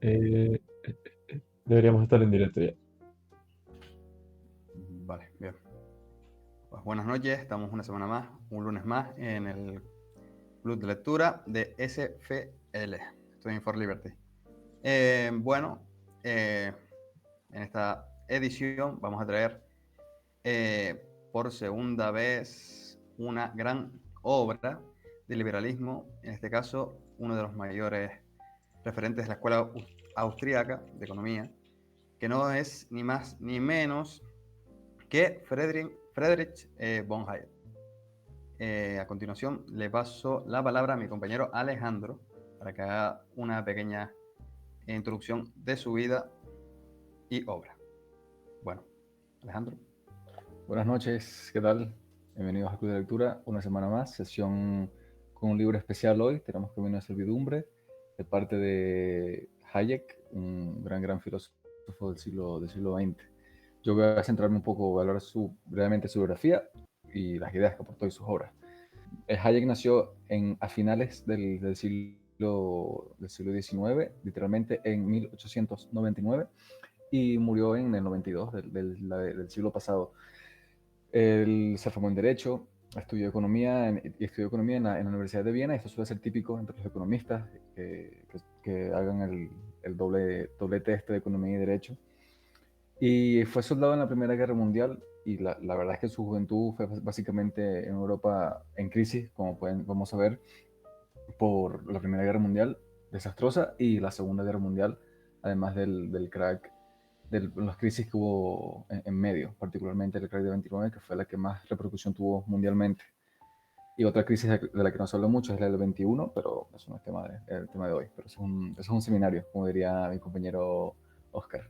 Eh, Deberíamos estar en directo ya. Vale, bien. Pues buenas noches, estamos una semana más, un lunes más, en el Club de Lectura de SFL, Student for Liberty. Bueno, en esta edición vamos a traer por segunda vez una gran obra de liberalismo, en este caso uno de los mayores referentes de la escuela austríaca de economía, que no es ni más ni menos que Friedrich von Hayek. A continuación le paso la palabra a mi compañero Alejandro para que haga una pequeña introducción de su vida y obra. Bueno, Alejandro. Buenas noches, ¿qué tal? Bienvenidos al Club de Lectura, una semana más, sesión con un libro especial hoy. Tenemos Camino de Servidumbre, de parte de Hayek, un gran filósofo del siglo XX. Yo voy a centrarme un poco, a hablar brevemente su biografía y las ideas que aportó y sus obras. Hayek nació a finales del siglo XIX, literalmente en 1899, y murió en el 92 del siglo pasado. Él se formó en Derecho, estudió Economía en la Universidad de Viena. Esto suele ser típico entre los economistas, que hagan el doblete de Economía y Derecho. Y fue soldado en la Primera Guerra Mundial, y la verdad es que su juventud fue básicamente en Europa en crisis, como vamos a ver, por la Primera Guerra Mundial, desastrosa, y la Segunda Guerra Mundial, además del crack, de las crisis que hubo en medio, particularmente el crack de 29, que fue la que más repercusión tuvo mundialmente. Y otra crisis de la que no se habla mucho es la del 21, pero eso no es el tema de hoy. Pero eso es un seminario, como diría mi compañero Oscar.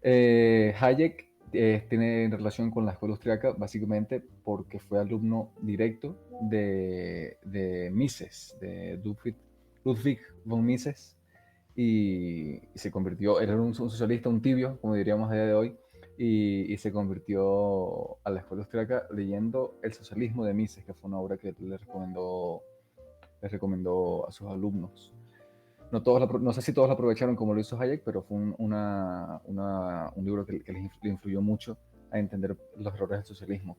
Hayek tiene relación con la escuela austriaca básicamente porque fue alumno directo de Mises, de Ludwig von Mises, y se convirtió, él era un socialista, un tibio, como diríamos a día de hoy, y se convirtió a la escuela austriaca leyendo El socialismo de Mises, que fue una obra que les recomendó a sus alumnos. No sé si todos la aprovecharon como lo hizo Hayek, pero fue un libro que le influyó mucho a entender los errores del socialismo.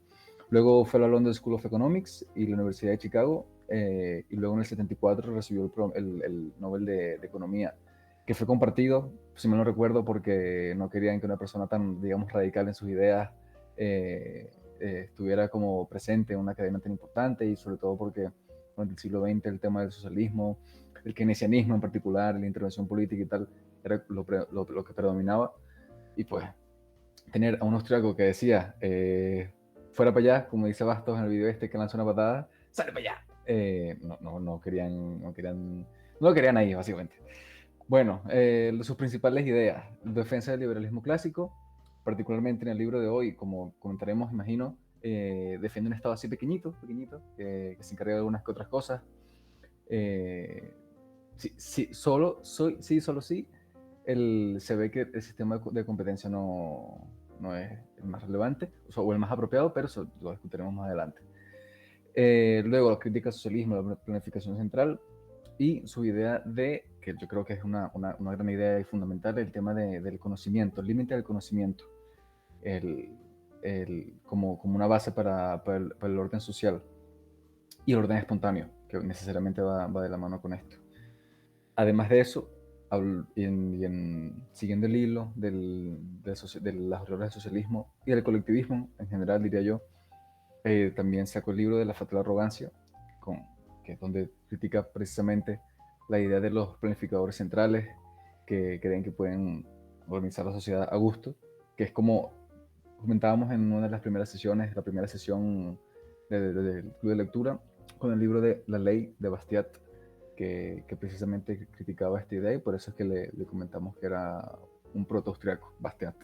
Luego fue a la London School of Economics y la Universidad de Chicago, y luego en el 74 recibió el Nobel de Economía, que fue compartido, si mal no recuerdo, porque no querían que una persona tan, digamos, radical en sus ideas estuviera como presente en una academia tan importante, y sobre todo porque durante el siglo XX el tema del socialismo, el keynesianismo en particular, la intervención política y tal, era lo que predominaba. Y pues tener a un austriaco que decía, fuera para allá, como dice Bastos en el video este que lanza una patada, sale para allá. No lo querían ahí, básicamente. Bueno, sus principales ideas: defensa del liberalismo clásico, particularmente en el libro de hoy, como comentaremos, imagino, defiende un Estado así pequeñito, que se encarga de algunas que otras cosas. Solo sí, se ve que el sistema de competencia no es el más relevante o el más apropiado, pero eso lo discutiremos más adelante. Luego, la crítica al socialismo, la planificación central, y su idea que yo creo que es una gran idea y fundamental, el tema del conocimiento, el límite del conocimiento, como una base para el orden social y el orden espontáneo, que necesariamente va de la mano con esto. Además de eso, siguiendo el hilo de las errores del socialismo y del colectivismo en general, diría yo, también sacó el libro de La fatal arrogancia, que es donde critica precisamente la idea de los planificadores centrales que creen que pueden organizar la sociedad a gusto, que es como comentábamos en una de las primeras sesiones, la primera sesión del club de lectura, con el libro de La ley de Bastiat, que precisamente criticaba esta idea, y por eso es que le comentamos que era un proto-austriaco, Bastiat.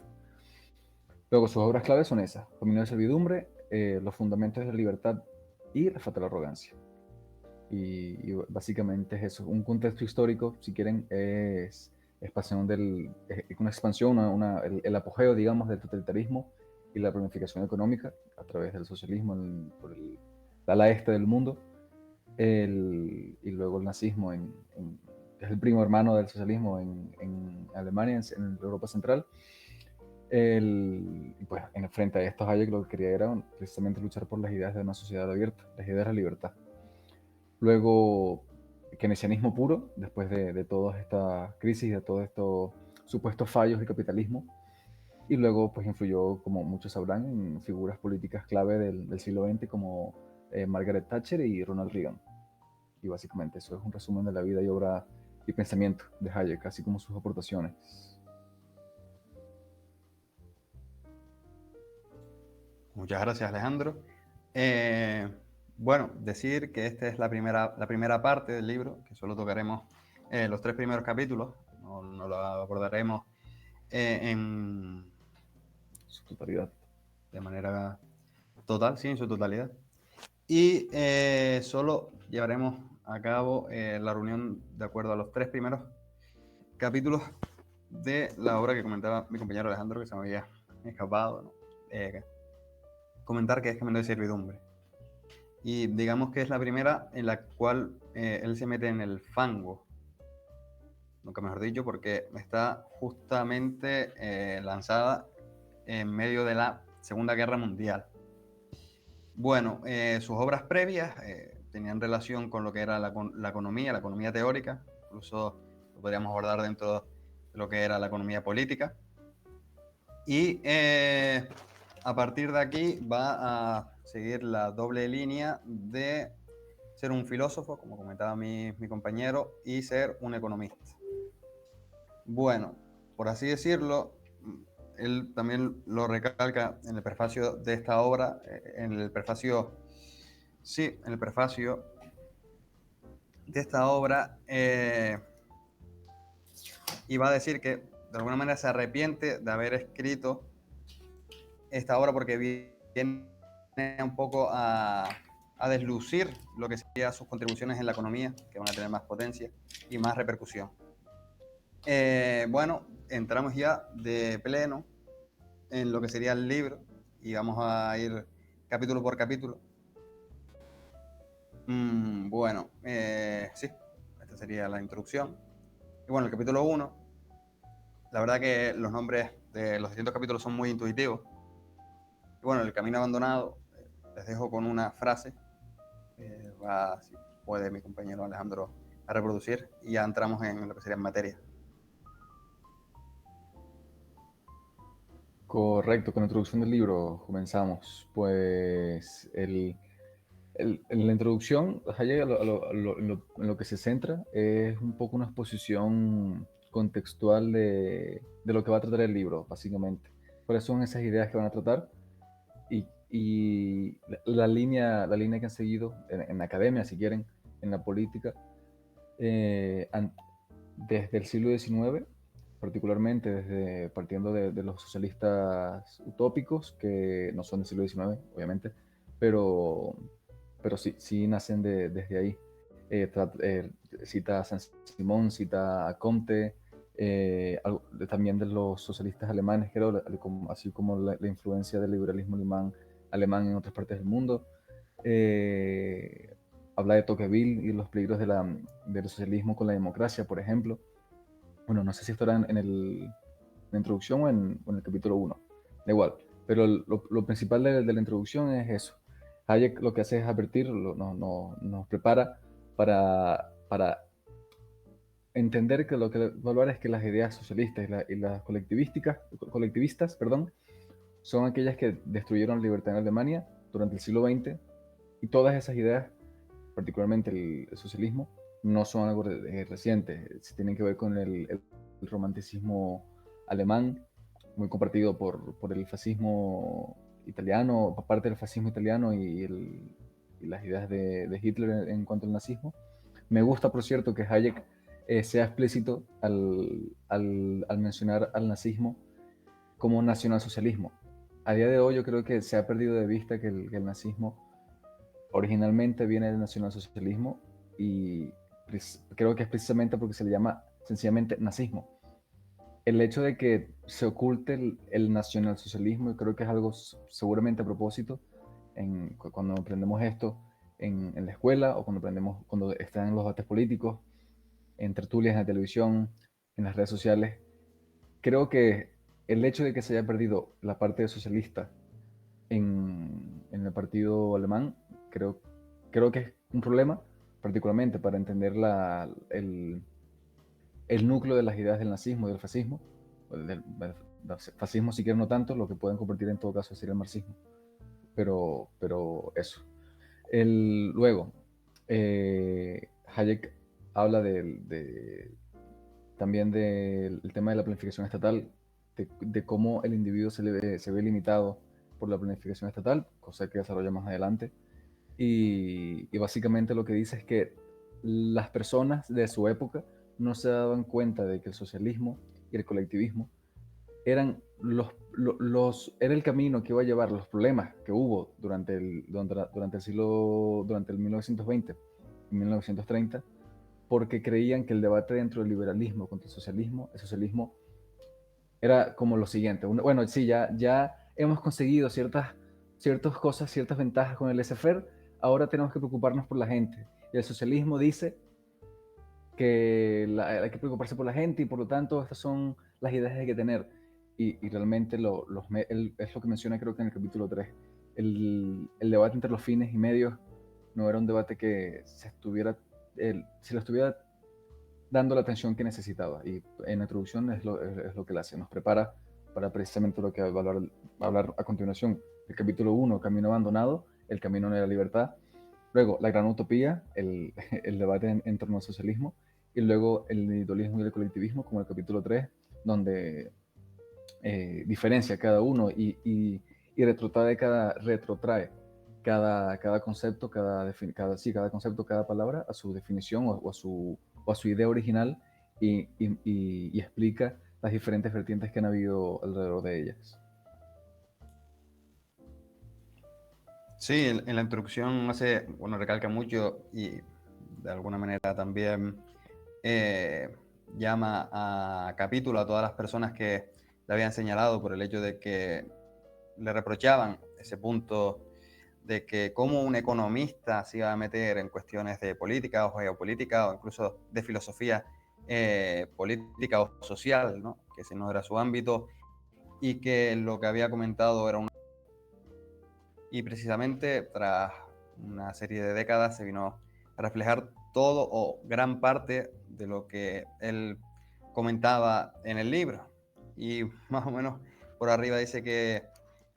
Luego, sus obras claves son esas: Camino de Servidumbre, Los fundamentos de la libertad y La fatal arrogancia. Y básicamente es eso, un contexto histórico, si quieren, es una expansión, el apogeo, digamos, del totalitarismo y la planificación económica a través del socialismo por el ala este del mundo, y luego el nazismo en es el primo hermano del socialismo en Alemania, en Europa Central. Y pues frente a esto Hayek lo que quería era precisamente luchar por las ideas de una sociedad abierta, las ideas de la libertad. Luego, keynesianismo puro, después de todas estas crisis, de todos estos supuestos fallos del capitalismo. Y luego, pues influyó, como muchos sabrán, en figuras políticas clave del siglo XX como Margaret Thatcher y Ronald Reagan. Y básicamente eso es un resumen de la vida y obra y pensamiento de Hayek, así como sus aportaciones. Muchas gracias, Alejandro. Bueno, decir que esta es la primera parte del libro, que solo tocaremos los 3 primeros capítulos, no lo abordaremos en Su totalidad. de manera total, sí, en su totalidad. Y solo llevaremos a cabo la reunión de acuerdo a los 3 primeros capítulos de la obra que comentaba mi compañero Alejandro, que se me había escapado, ¿no? Comentar que es Camino de Servidumbre. Y digamos que es la primera en la cual él se mete en el fango, nunca mejor dicho, porque está justamente lanzada en medio de la Segunda Guerra Mundial. Bueno, sus obras previas tenían relación con lo que era la economía teórica, incluso lo podríamos abordar dentro de lo que era la economía política. Y a partir de aquí va a seguir la doble línea de ser un filósofo, como comentaba mi compañero, y ser un economista. Bueno, por así decirlo, él también lo recalca en el prefacio de esta obra, en el prefacio de esta obra, y va a decir que de alguna manera se arrepiente de haber escrito esta obra porque viene un poco a deslucir lo que serían sus contribuciones en la economía, que van a tener más potencia y más repercusión. Bueno, entramos ya de pleno en lo que sería el libro y vamos a ir capítulo por capítulo. Bueno, sí, esta sería la introducción. Y bueno, el capítulo 1, la verdad que los nombres de los distintos capítulos son muy intuitivos. Y bueno, el camino abandonado, les dejo con una frase, si puede mi compañero Alejandro a reproducir, y ya entramos en lo que sería en materia. Correcto, con la introducción del libro comenzamos. Pues en la introducción, Hayek en lo que se centra es un poco una exposición contextual de lo que va a tratar el libro, básicamente. ¿Cuáles son esas ideas que van a tratar? Y la línea que han seguido en la academia, si quieren, en la política, desde el siglo XIX, particularmente partiendo de los socialistas utópicos, que no son del siglo XIX, obviamente, pero sí nacen desde ahí. Cita a Saint-Simon, cita a Comte, también de los socialistas alemanes, creo, así como la influencia del liberalismo alemán en otras partes del mundo. Habla de Tocqueville y los peligros del socialismo con la democracia, por ejemplo. Bueno, no sé si esto era en la introducción o en el capítulo 1, da igual, pero lo principal de la introducción es eso. Hayek lo que hace es advertir, nos prepara para entender que lo que va a evaluar es que las ideas socialistas y las colectivistas, perdón, son aquellas que destruyeron la libertad en Alemania durante el siglo XX, y todas esas ideas, particularmente el socialismo, no son algo reciente, tienen que ver con el romanticismo alemán, muy compartido por el fascismo italiano, por parte del fascismo italiano y las ideas de Hitler en cuanto al nazismo. Me gusta, por cierto, que Hayek sea explícito al mencionar al nazismo como nacionalsocialismo. A día de hoy yo creo que se ha perdido de vista que el nazismo originalmente viene del nacionalsocialismo, y creo que es precisamente porque se le llama sencillamente nazismo. El hecho de que se oculte el nacionalsocialismo, creo que es algo seguramente a propósito, cuando aprendemos esto en la escuela o cuando están en los debates políticos, en tertulias, en la televisión, en las redes sociales. Creo que el hecho de que se haya perdido la parte socialista en el partido alemán, creo que es un problema, particularmente para entender el núcleo de las ideas del nazismo y del fascismo. Del fascismo, si quieren, no tanto, lo que pueden convertir en todo caso sería el marxismo. Pero eso. Luego, Hayek habla también del tema de la planificación estatal, de cómo el individuo se ve limitado por la planificación estatal, cosa que desarrolla más adelante. Y básicamente lo que dice es que las personas de su época no se daban cuenta de que el socialismo y el colectivismo eran era el camino que iba a llevar los problemas que hubo durante el siglo, durante el 1920 y 1930, porque creían que el debate dentro del liberalismo contra el socialismo era como lo siguiente. Bueno, sí, ya hemos conseguido ciertas cosas, ciertas ventajas con el laissez-faire, ahora tenemos que preocuparnos por la gente. Y el socialismo dice que hay que preocuparse por la gente y por lo tanto estas son las ideas que hay que tener. Y realmente es lo que menciona creo que en el capítulo 3. El debate entre los fines y medios no era un debate que se le estuviera dando la atención que necesitaba. Y en la introducción es lo que le hace, nos prepara para precisamente lo que va a hablar a continuación. El capítulo 1, Camino Abandonado, el camino de la libertad. Luego, la gran utopía, el debate en torno al socialismo. Y luego el individualismo y el colectivismo, como el capítulo 3, donde diferencia cada uno y retrotrae cada concepto, cada concepto, cada palabra a su definición o a su idea original y explica las diferentes vertientes que han habido alrededor de ellas. Sí, en la introducción recalca mucho y de alguna manera también llama a capítulo a todas las personas que le habían señalado por el hecho de que le reprochaban ese punto de que cómo un economista se iba a meter en cuestiones de política o geopolítica o incluso de filosofía política o social, ¿no? Que ese no era su ámbito y que lo que había comentado era y precisamente tras una serie de décadas se vino a reflejar todo o gran parte de lo que él comentaba en el libro. Y más o menos por arriba dice que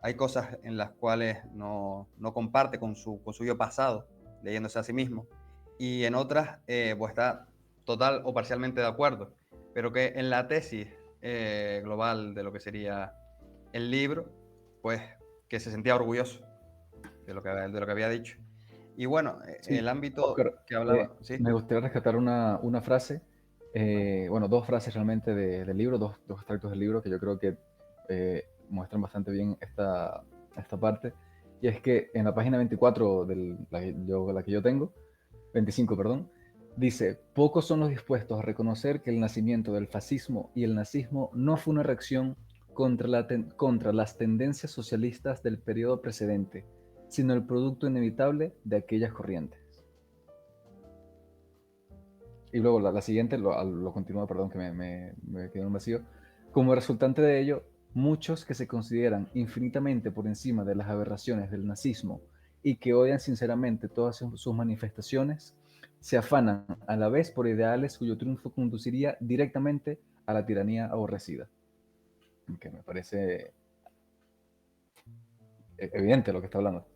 hay cosas en las cuales no comparte con su yo pasado, leyéndose a sí mismo, y en otras pues está total o parcialmente de acuerdo, pero que en la tesis global de lo que sería el libro, pues que se sentía orgulloso de lo que había dicho. Y bueno, Sí, el ámbito Oscar, que hablaba, ¿sí? me gustaría rescatar una frase, bueno, dos frases realmente del libro, dos extractos del libro que yo creo que muestran bastante bien esta parte. Y es que en la página 24 de la que yo tengo, 25, perdón, dice: pocos son los dispuestos a reconocer que el nacimiento del fascismo y el nazismo no fue una reacción contra las tendencias socialistas del periodo precedente, sino el producto inevitable de aquellas corrientes. Y luego la siguiente lo continúa, perdón, que me quedé en un vacío. Como resultante de ello, muchos que se consideran infinitamente por encima de las aberraciones del nazismo y que odian sinceramente todas sus manifestaciones, se afanan a la vez por ideales cuyo triunfo conduciría directamente a la tiranía aborrecida. Que me parece evidente lo que está hablando.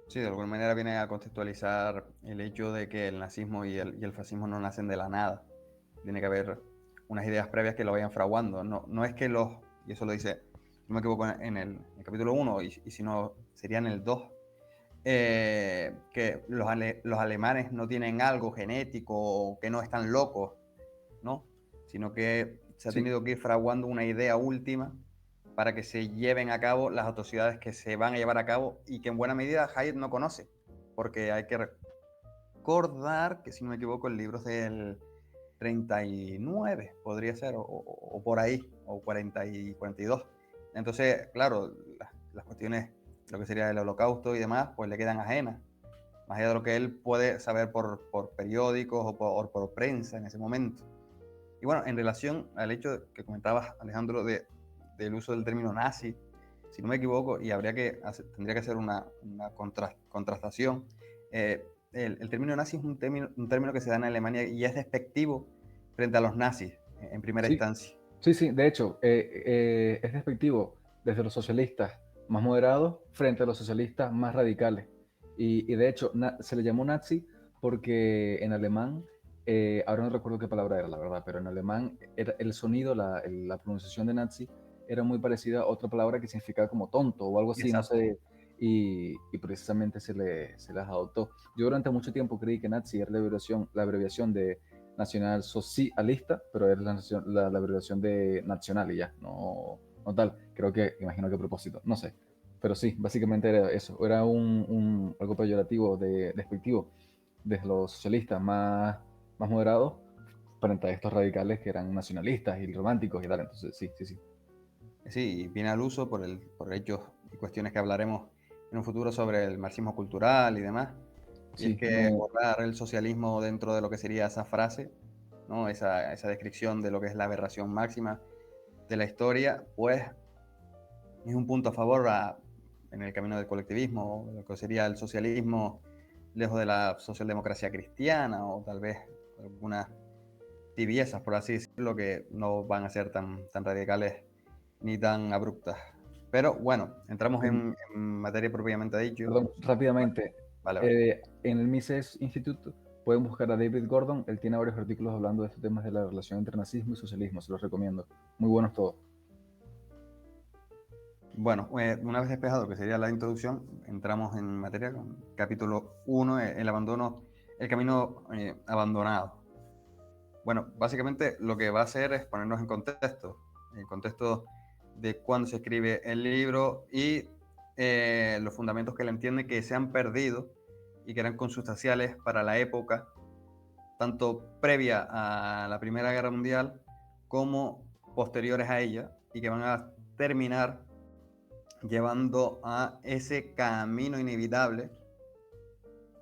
Sí, de alguna manera viene a contextualizar el hecho de que el nazismo y el fascismo no nacen de la nada. Tiene que haber unas ideas previas que lo vayan fraguando. No es que y eso lo dice, no me equivoco, en el capítulo 1, y si no, sería en el 2, que los alemanes no tienen algo genético o que no están locos, ¿no? Sino que se ha Sí. tenido que ir fraguando una idea última para que se lleven a cabo las atrocidades que se van a llevar a cabo y que en buena medida Hayek no conoce, porque hay que recordar que, si no me equivoco, el libro es del 39, podría ser, o por ahí, o 40 y 42. Entonces, claro, las cuestiones, lo que sería el holocausto y demás, pues le quedan ajenas. más allá de lo que él puede saber por periódicos o por prensa en ese momento. Y bueno, en relación al hecho que comentabas, Alejandro, del uso del término nazi, si no me equivoco, y tendría que hacer una contrastación, el término nazi es un término que se da en Alemania y es despectivo frente a los nazis en primera Sí, instancia. sí, sí, de hecho, es despectivo desde los socialistas más moderados frente a los socialistas más radicales. Y de hecho, se le llamó nazi porque en alemán, ahora no recuerdo qué palabra era, la verdad, pero en alemán el sonido, la pronunciación de nazi era muy parecida a otra palabra que significaba como tonto o algo así, no Exacto. sé, y precisamente se las adoptó. Yo durante mucho tiempo creí que nazi era la abreviación de nacional socialista, pero es la abreviación de nacional y ya, no tal. Imagino que a propósito, no sé. Pero sí, básicamente era eso. Era algo peyorativo, despectivo, de los socialistas más moderados frente a estos radicales que eran nacionalistas y románticos y tal. Entonces, sí, sí, sí. Sí, viene al uso por hechos y cuestiones que hablaremos en un futuro sobre el marxismo cultural y demás. Y es Sí, que borrar el socialismo dentro de lo que sería esa frase, ¿no? Esa descripción de lo que es la aberración máxima de la historia, pues es un punto a favor en el camino del colectivismo, lo que sería el socialismo lejos de la socialdemocracia cristiana o tal vez algunas tibiezas, por así decirlo, que no van a ser tan radicales ni tan abruptas. Pero bueno, entramos en materia propiamente dicho. Perdón, rápidamente. Vale, vale. En el Mises Institute pueden buscar a David Gordon. Él tiene varios artículos hablando de estos temas de la relación entre nazismo y socialismo. Se los recomiendo. Muy buenos todos. Bueno, una vez despejado que sería la introducción, entramos en materia con capítulo 1, el abandono, el camino abandonado. Bueno, básicamente lo que va a hacer es ponernos en contexto de cuándo se escribe el libro y los fundamentos que él entiende que se han perdido y que eran consustanciales para la época, tanto previa a la Primera Guerra Mundial como posteriores a ella, y que van a terminar llevando a ese camino inevitable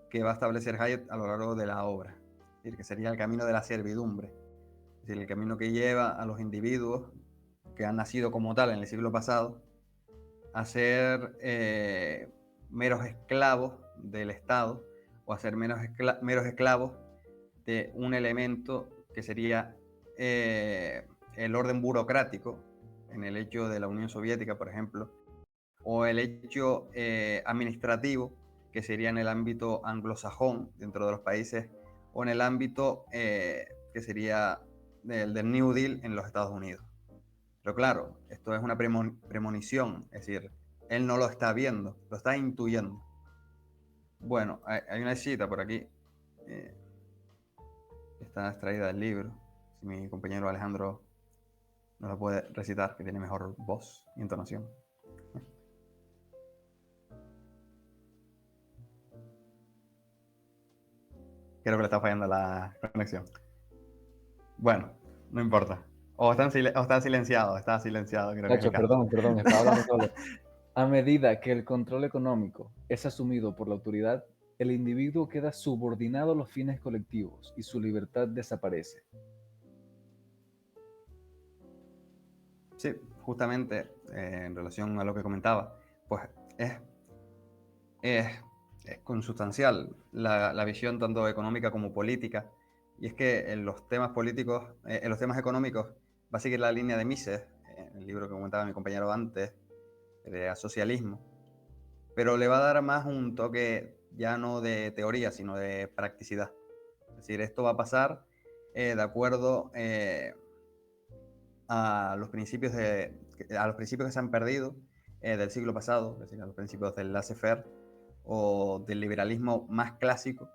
que va a establecer Hayek a lo largo de la obra, es decir, que sería el camino de la servidumbre, es decir, el camino que lleva a los individuos que han nacido como tal en el siglo pasado a ser meros esclavos del Estado o a ser meros esclavos de un elemento que sería el orden burocrático en el hecho de la Unión Soviética, por ejemplo, o el hecho administrativo, que sería en el ámbito anglosajón dentro de los países, o en el ámbito que sería del New Deal en los Estados Unidos. Pero claro, esto es una premonición, es decir, él no lo está viendo, lo está intuyendo. Bueno, hay una cita por aquí, eh, está extraída del libro, si mi compañero Alejandro nos la puede recitar, que tiene mejor voz y entonación. Creo que le está fallando la conexión. Bueno, no importa. O está silenciado, creo que es el Nacho, caso. perdón, estaba hablando solo. A medida que el control económico es asumido por la autoridad, el individuo queda subordinado a los fines colectivos y su libertad desaparece. Sí, justamente en relación a lo que comentaba, pues es, es, es consustancial la visión tanto económica como política. Y es que en los temas políticos, en los temas económicos, va a seguir la línea de Mises, en el libro que comentaba mi compañero antes, de socialismo, pero le va a dar más un toque ya no de teoría, sino de practicidad. Es decir, esto va a pasar de acuerdo a los principios que se han perdido del siglo pasado, es decir, a los principios del laissez-faire o del liberalismo más clásico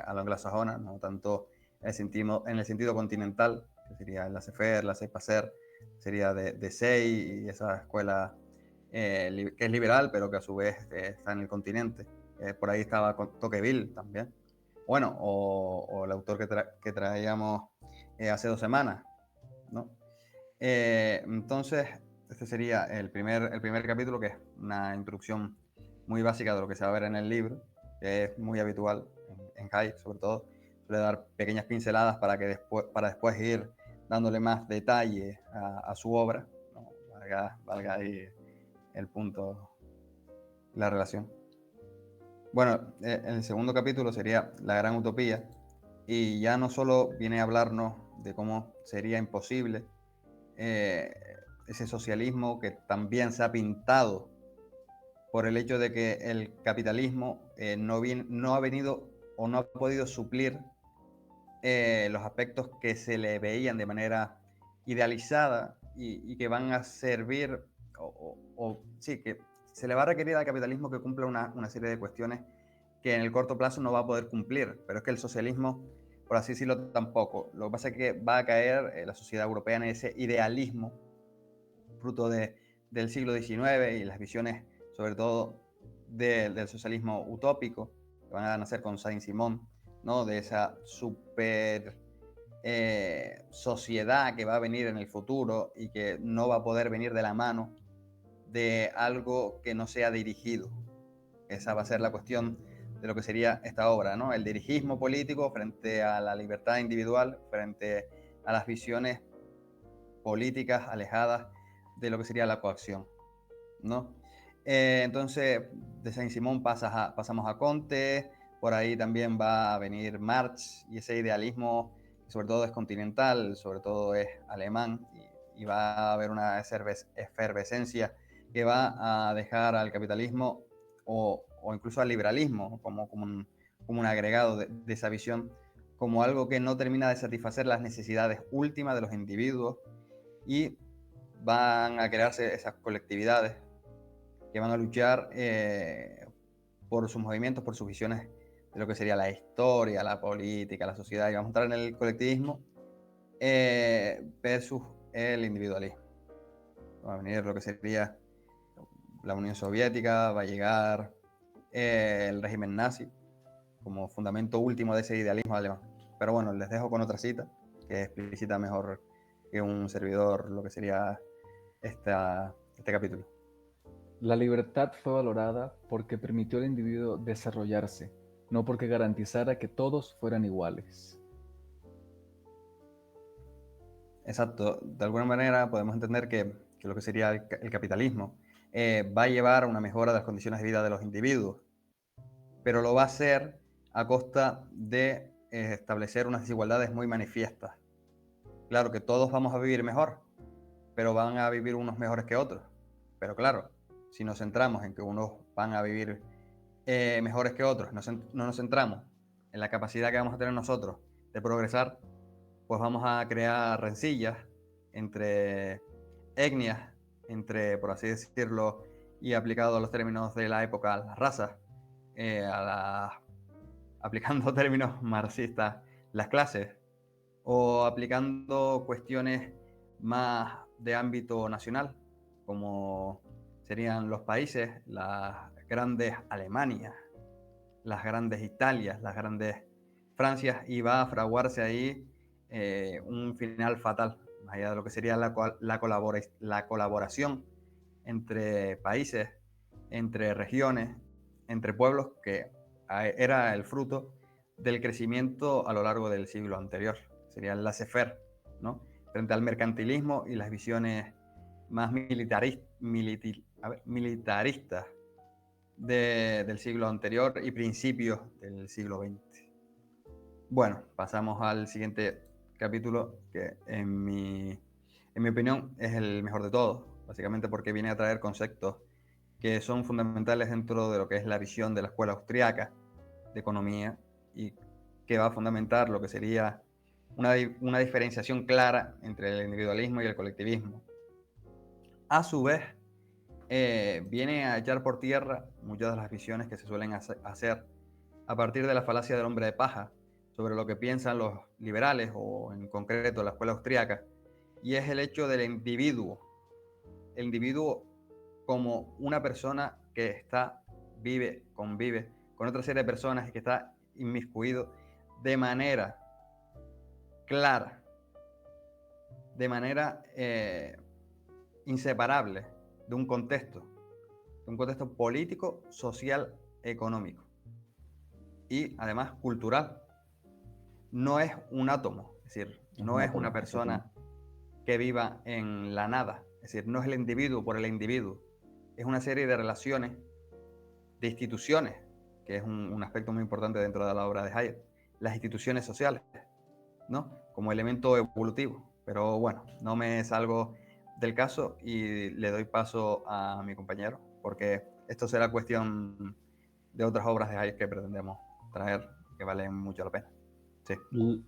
a la anglosajona, no tanto en el sentido continental, que sería el laissez-faire, laissez-passer, sería de Say y esa escuela que es liberal, pero que a su vez está en el continente. Por ahí estaba Tocqueville también. Bueno, o el autor que traíamos hace 2 semanas, ¿no? Entonces, este sería el primer capítulo, que es una introducción muy básica de lo que se va a ver en el libro, que es muy habitual en Hayek, sobre todo. Suele dar pequeñas pinceladas para después ir dándole más detalle a su obra, ¿no? Valga ahí el punto, la relación. Bueno, el segundo capítulo sería La Gran Utopía, y ya no solo viene a hablarnos de cómo sería imposible ese socialismo que también se ha pintado por el hecho de que el capitalismo no ha venido o no ha podido suplir los aspectos que se le veían de manera idealizada y que van a servir, sí, que se le va a requerir al capitalismo que cumpla una serie de cuestiones que en el corto plazo no va a poder cumplir, pero es que el socialismo, por así decirlo, tampoco. Lo que pasa es que va a caer la sociedad europea en ese idealismo fruto del siglo XIX y las visiones, sobre todo, del socialismo utópico, que van a nacer con Saint-Simon, ¿no? De esa super sociedad que va a venir en el futuro y que no va a poder venir de la mano de algo que no sea dirigido. Esa va a ser la cuestión de lo que sería esta obra, ¿no? El dirigismo político frente a la libertad individual, frente a las visiones políticas alejadas de lo que sería la coacción, ¿no? Entonces, de Saint-Simon pasamos a Comte, por ahí también va a venir Marx y ese idealismo, sobre todo es continental, sobre todo es alemán, y va a haber una efervescencia que va a dejar al capitalismo o incluso al liberalismo como un agregado de esa visión, como algo que no termina de satisfacer las necesidades últimas de los individuos, y van a crearse esas colectividades que van a luchar por sus movimientos, por sus visiones de lo que sería la historia, la política, la sociedad, y vamos a entrar en el colectivismo versus el individualismo. Va a venir lo que sería la Unión Soviética, va a llegar el régimen nazi como fundamento último de ese idealismo alemán. Pero bueno, les dejo con otra cita que explicita mejor que un servidor lo que sería este capítulo. La libertad fue valorada porque permitió al individuo desarrollarse, no porque garantizara que todos fueran iguales. Exacto. De alguna manera podemos entender que lo que sería el capitalismo va a llevar a una mejora de las condiciones de vida de los individuos, pero lo va a hacer a costa de establecer unas desigualdades muy manifiestas. Claro que todos vamos a vivir mejor, pero van a vivir unos mejores que otros. Pero claro, si nos centramos en que unos van a vivir mejores que otros, no nos centramos en la capacidad que vamos a tener nosotros de progresar, pues vamos a crear rencillas entre etnias, entre, por así decirlo, y aplicado a los términos de la época, las razas, aplicando términos marxistas, las clases, o aplicando cuestiones más de ámbito nacional, como serían los países, las grandes Alemanias, las grandes Italias, las grandes Francias, y va a fraguarse ahí un final fatal, más allá de lo que sería la colaboración entre países, entre regiones, entre pueblos, que era el fruto del crecimiento a lo largo del siglo anterior. Sería el laissez-faire, ¿no? Frente al mercantilismo y las visiones más militaristas del siglo anterior y principios del siglo XX. Bueno, pasamos al siguiente capítulo, que en mi opinión es el mejor de todos, básicamente porque viene a traer conceptos que son fundamentales dentro de lo que es la visión de la escuela austriaca de economía, y que va a fundamentar lo que sería una diferenciación clara entre el individualismo y el colectivismo. A su vez, viene a echar por tierra muchas de las visiones que se suelen hacer a partir de la falacia del hombre de paja sobre lo que piensan los liberales, o en concreto la escuela austríaca, y es el hecho del el individuo como una persona que convive con otra serie de personas y que está inmiscuido de manera clara, de manera inseparable de un contexto político, social, económico. y además cultural. No es un átomo, es decir, no es una persona que viva en la nada, es decir, no es el individuo por el individuo, es una serie de relaciones, de instituciones, que es un aspecto muy importante dentro de la obra de Hayek, las instituciones sociales, ¿no? Como elemento evolutivo. Pero bueno, no me salgo del caso y le doy paso a mi compañero, porque esto será cuestión de otras obras de Hayek que pretendemos traer, que valen mucho la pena. Sí.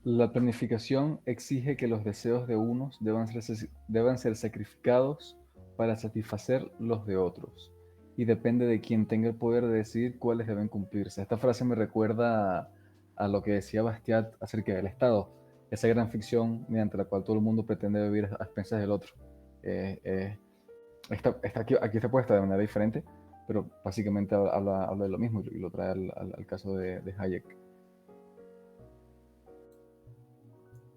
La planificación exige que los deseos de unos deban ser sacrificados para satisfacer los de otros, y depende de quien tenga el poder de decidir cuáles deben cumplirse. Esta frase me recuerda a lo que decía Bastiat acerca del Estado, esa gran ficción mediante la cual todo el mundo pretende vivir a expensas del otro. Está aquí está puesta de manera diferente, pero básicamente habla de lo mismo y lo trae al caso de Hayek.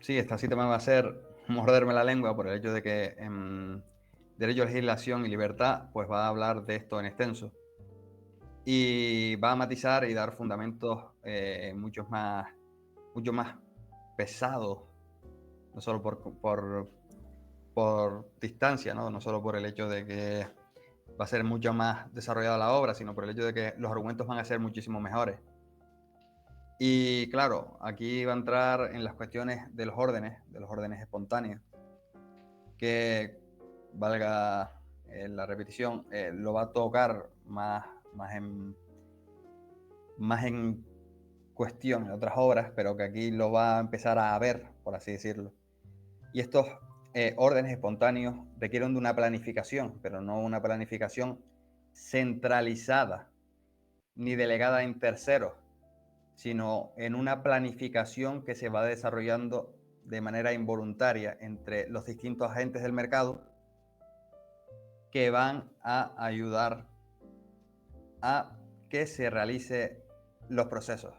Sí, esta cita me va a hacer morderme la lengua por el hecho de que en Derecho, Legislación y Libertad pues va a hablar de esto en extenso y va a matizar y dar fundamentos mucho más pesados, no solo por distancia, ¿no? No solo por el hecho de que va a ser mucho más desarrollada la obra, sino por el hecho de que los argumentos van a ser muchísimo mejores. Y claro, aquí va a entrar en las cuestiones de los órdenes espontáneos, que valga la repetición, lo va a tocar más en cuestión en otras obras, pero que aquí lo va a empezar a ver, por así decirlo. Y estos órdenes espontáneos requieren de una planificación, pero no una planificación centralizada ni delegada en terceros, sino en una planificación que se va desarrollando de manera involuntaria entre los distintos agentes del mercado que van a ayudar a que se realice los procesos.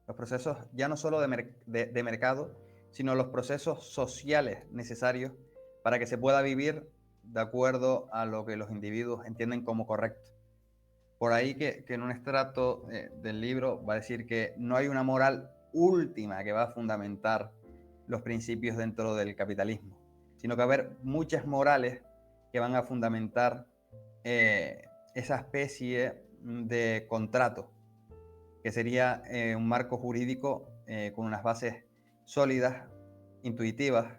Los procesos ya no solo de mercado, sino los procesos sociales necesarios para que se pueda vivir de acuerdo a lo que los individuos entienden como correcto. Por ahí que en un extracto del libro va a decir que no hay una moral última que va a fundamentar los principios dentro del capitalismo, sino que va a haber muchas morales que van a fundamentar esa especie de contrato, que sería un marco jurídico con unas bases sólidas, intuitivas,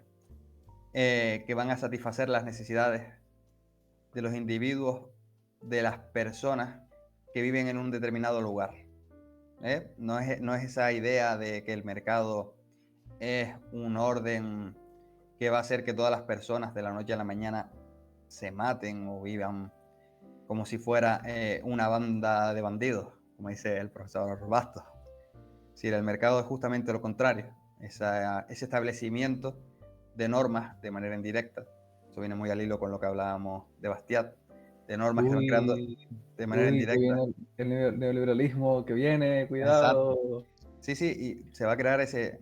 que van a satisfacer las necesidades de los individuos, de las personas que viven en un determinado lugar. No es esa idea de que el mercado es un orden que va a hacer que todas las personas de la noche a la mañana se maten o vivan como si fuera una banda de bandidos, como dice el profesor Bastos. Si el mercado es justamente lo contrario, ese establecimiento de normas de manera indirecta. Eso viene muy al hilo con lo que hablábamos de Bastiat, de normas que se van creando de manera Que indirecta. viene el neoliberalismo, que viene, Exacto. cuidado. Sí, y se va a crear ese,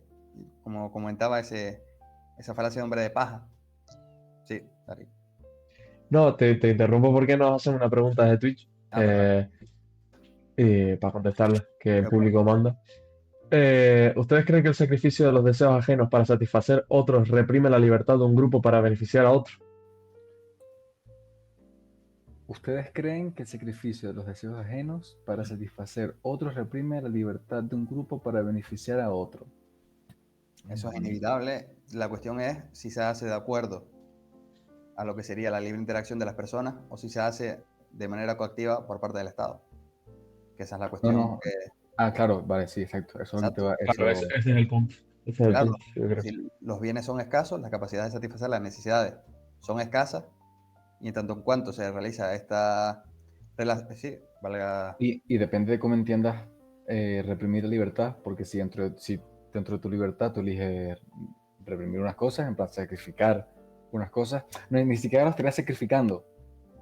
como comentaba, esa falacia de hombre de paja. Sí, Darío. No, te interrumpo porque nos hacen una pregunta de Twitch Vale. para contestarla, que el Pero, pues, público manda. ¿Ustedes creen que el sacrificio de los deseos ajenos para satisfacer otros reprime la libertad de un grupo para beneficiar a otro? ¿Ustedes creen que el sacrificio de los deseos ajenos para satisfacer otros reprime la libertad de un grupo para beneficiar a otro? eso es inevitable. La cuestión es si se hace de acuerdo a lo que sería la libre interacción de las personas o si se hace de manera coactiva por parte del Estado. Que esa es la No, cuestión no. que... Ah, claro, vale, sí, exacto. Eso es lo que te Exacto. va. Claro, ese es el punto. Ese es el Claro, punto, yo creo. si los bienes son escasos, la capacidad de satisfacer las necesidades son escasas, y en tanto en cuanto se realiza esta relación, sí, valga... Y depende de cómo entiendas reprimir la libertad, porque si dentro de tu libertad tú eliges reprimir unas cosas, en plan sacrificar unas cosas, no, ni siquiera las estarías sacrificando,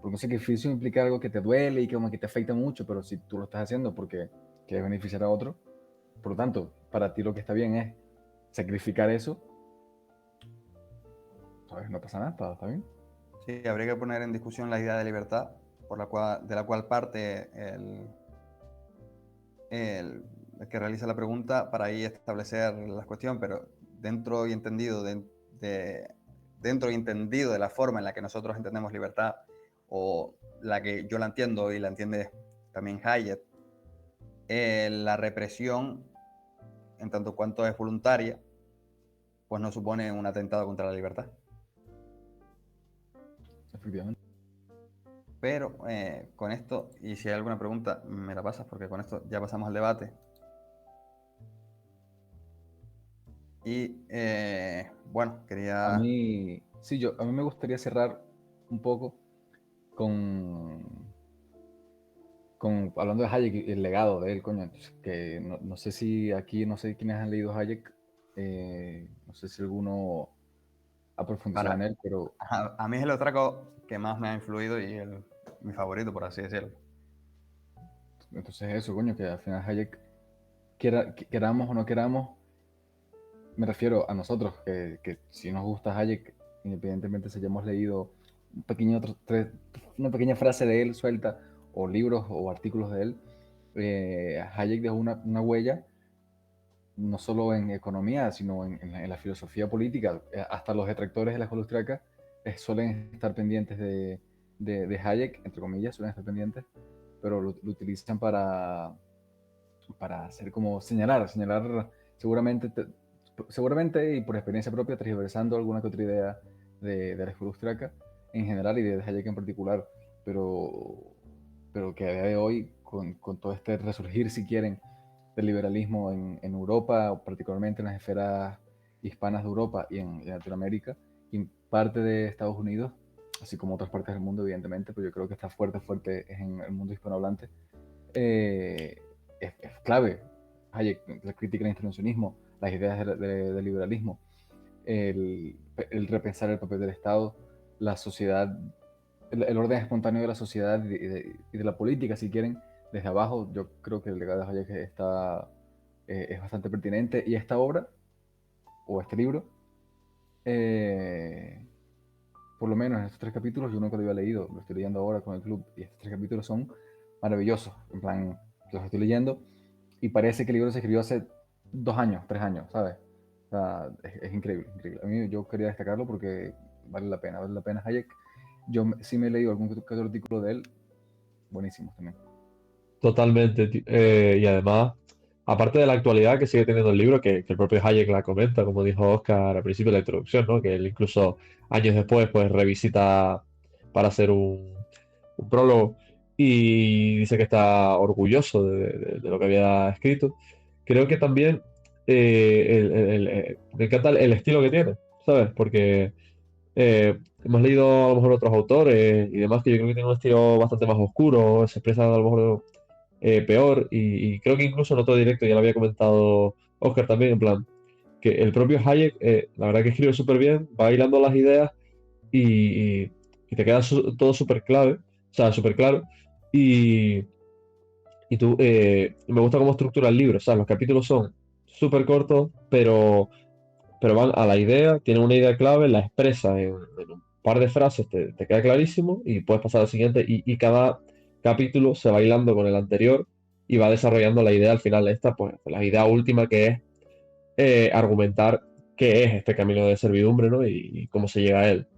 porque un sacrificio implica algo que te duele y que como que te afecta mucho, pero si tú lo estás haciendo porque quieres beneficiar a otro, por lo tanto, para ti lo que está bien es sacrificar eso, ¿sabes? No pasa nada, está bien. Sí, habría que poner en discusión la idea de libertad, de la cual parte el el que realiza la pregunta para ahí establecer la cuestión, pero dentro y entendido dentro y entendido de la forma en la que nosotros entendemos libertad, o la que yo la entiendo y la entiende también Hayek, la represión, en tanto cuanto es voluntaria, pues no supone un atentado contra la libertad. Efectivamente. Pero con esto, y si hay alguna pregunta, me la pasas, porque con esto ya pasamos al debate. Y bueno, A quería... mí, sí, a mí me gustaría cerrar un poco con, hablando de Hayek y el legado de él, coño, que no sé si aquí, no sé quiénes han leído Hayek, no sé si alguno ha profundizado en Para, él, pero a mí es el austraco que más me ha influido y mi favorito, por así decirlo. entonces eso, coño, que al final Hayek, queramos o no queramos, me refiero a nosotros, que si nos gusta Hayek, independientemente si hayamos leído un pequeño una pequeña frase de él suelta, o libros o artículos de él, Hayek dejó una huella no solo en economía, sino en la filosofía política. Hasta los detractores de la escuela austríaca suelen estar pendientes de Hayek, entre comillas, suelen estar pendientes, pero lo utilizan para hacer como señalar seguramente y por experiencia propia, transversando alguna que otra idea de la escuela austríaca en general y de Hayek en particular, pero que a día de hoy, con todo este resurgir, si quieren, del liberalismo en Europa, particularmente en las esferas hispanas de Europa y en Latinoamérica, y parte de Estados Unidos, así como otras partes del mundo, evidentemente, pero yo creo que está fuerte es en el mundo hispanohablante, es clave. Hayek, la crítica al intervencionismo, las ideas del liberalismo, el repensar el papel del Estado, la sociedad, el orden espontáneo de la sociedad y de la política, si quieren, desde abajo. Yo creo que el legado de Hayek es bastante pertinente. Y esta obra, o este libro, eh, por lo menos en estos 3 capítulos, yo nunca lo había leído, lo estoy leyendo ahora con el club, y estos 3 capítulos son maravillosos. En plan, los estoy leyendo y parece que el libro se escribió hace 2 años, 3 años, ¿sabes? O sea, es increíble, increíble. A mí yo quería destacarlo porque vale la pena Hayek. Sí me he leído algún que otro artículo de él, buenísimos también. Totalmente. Y además, aparte de la actualidad que sigue teniendo el libro, que el propio Hayek la comenta, como dijo Oscar al principio de la introducción, ¿no? Que él incluso años después pues revisita para hacer un prólogo y dice que está orgulloso de lo que había escrito. Creo que también me encanta el estilo que tiene, ¿sabes? Porque hemos leído a lo mejor otros autores y demás que yo creo que tienen un estilo bastante más oscuro, se expresan a lo mejor peor y creo que incluso en otro directo ya lo había comentado Oscar también, en plan, que el propio Hayek, la verdad que escribe súper bien, va hilando las ideas y te queda todo súper clave, o sea, súper claro y, y tú, me gusta cómo estructura el libro, o sea, los capítulos son súper cortos, pero van a la idea, tienen una idea clave, la expresa en un par de frases, te queda clarísimo y puedes pasar al siguiente y cada capítulo se va hilando con el anterior y va desarrollando la idea al final de esta, pues la idea última que es argumentar qué es este camino de servidumbre, ¿no? Y cómo se llega a él.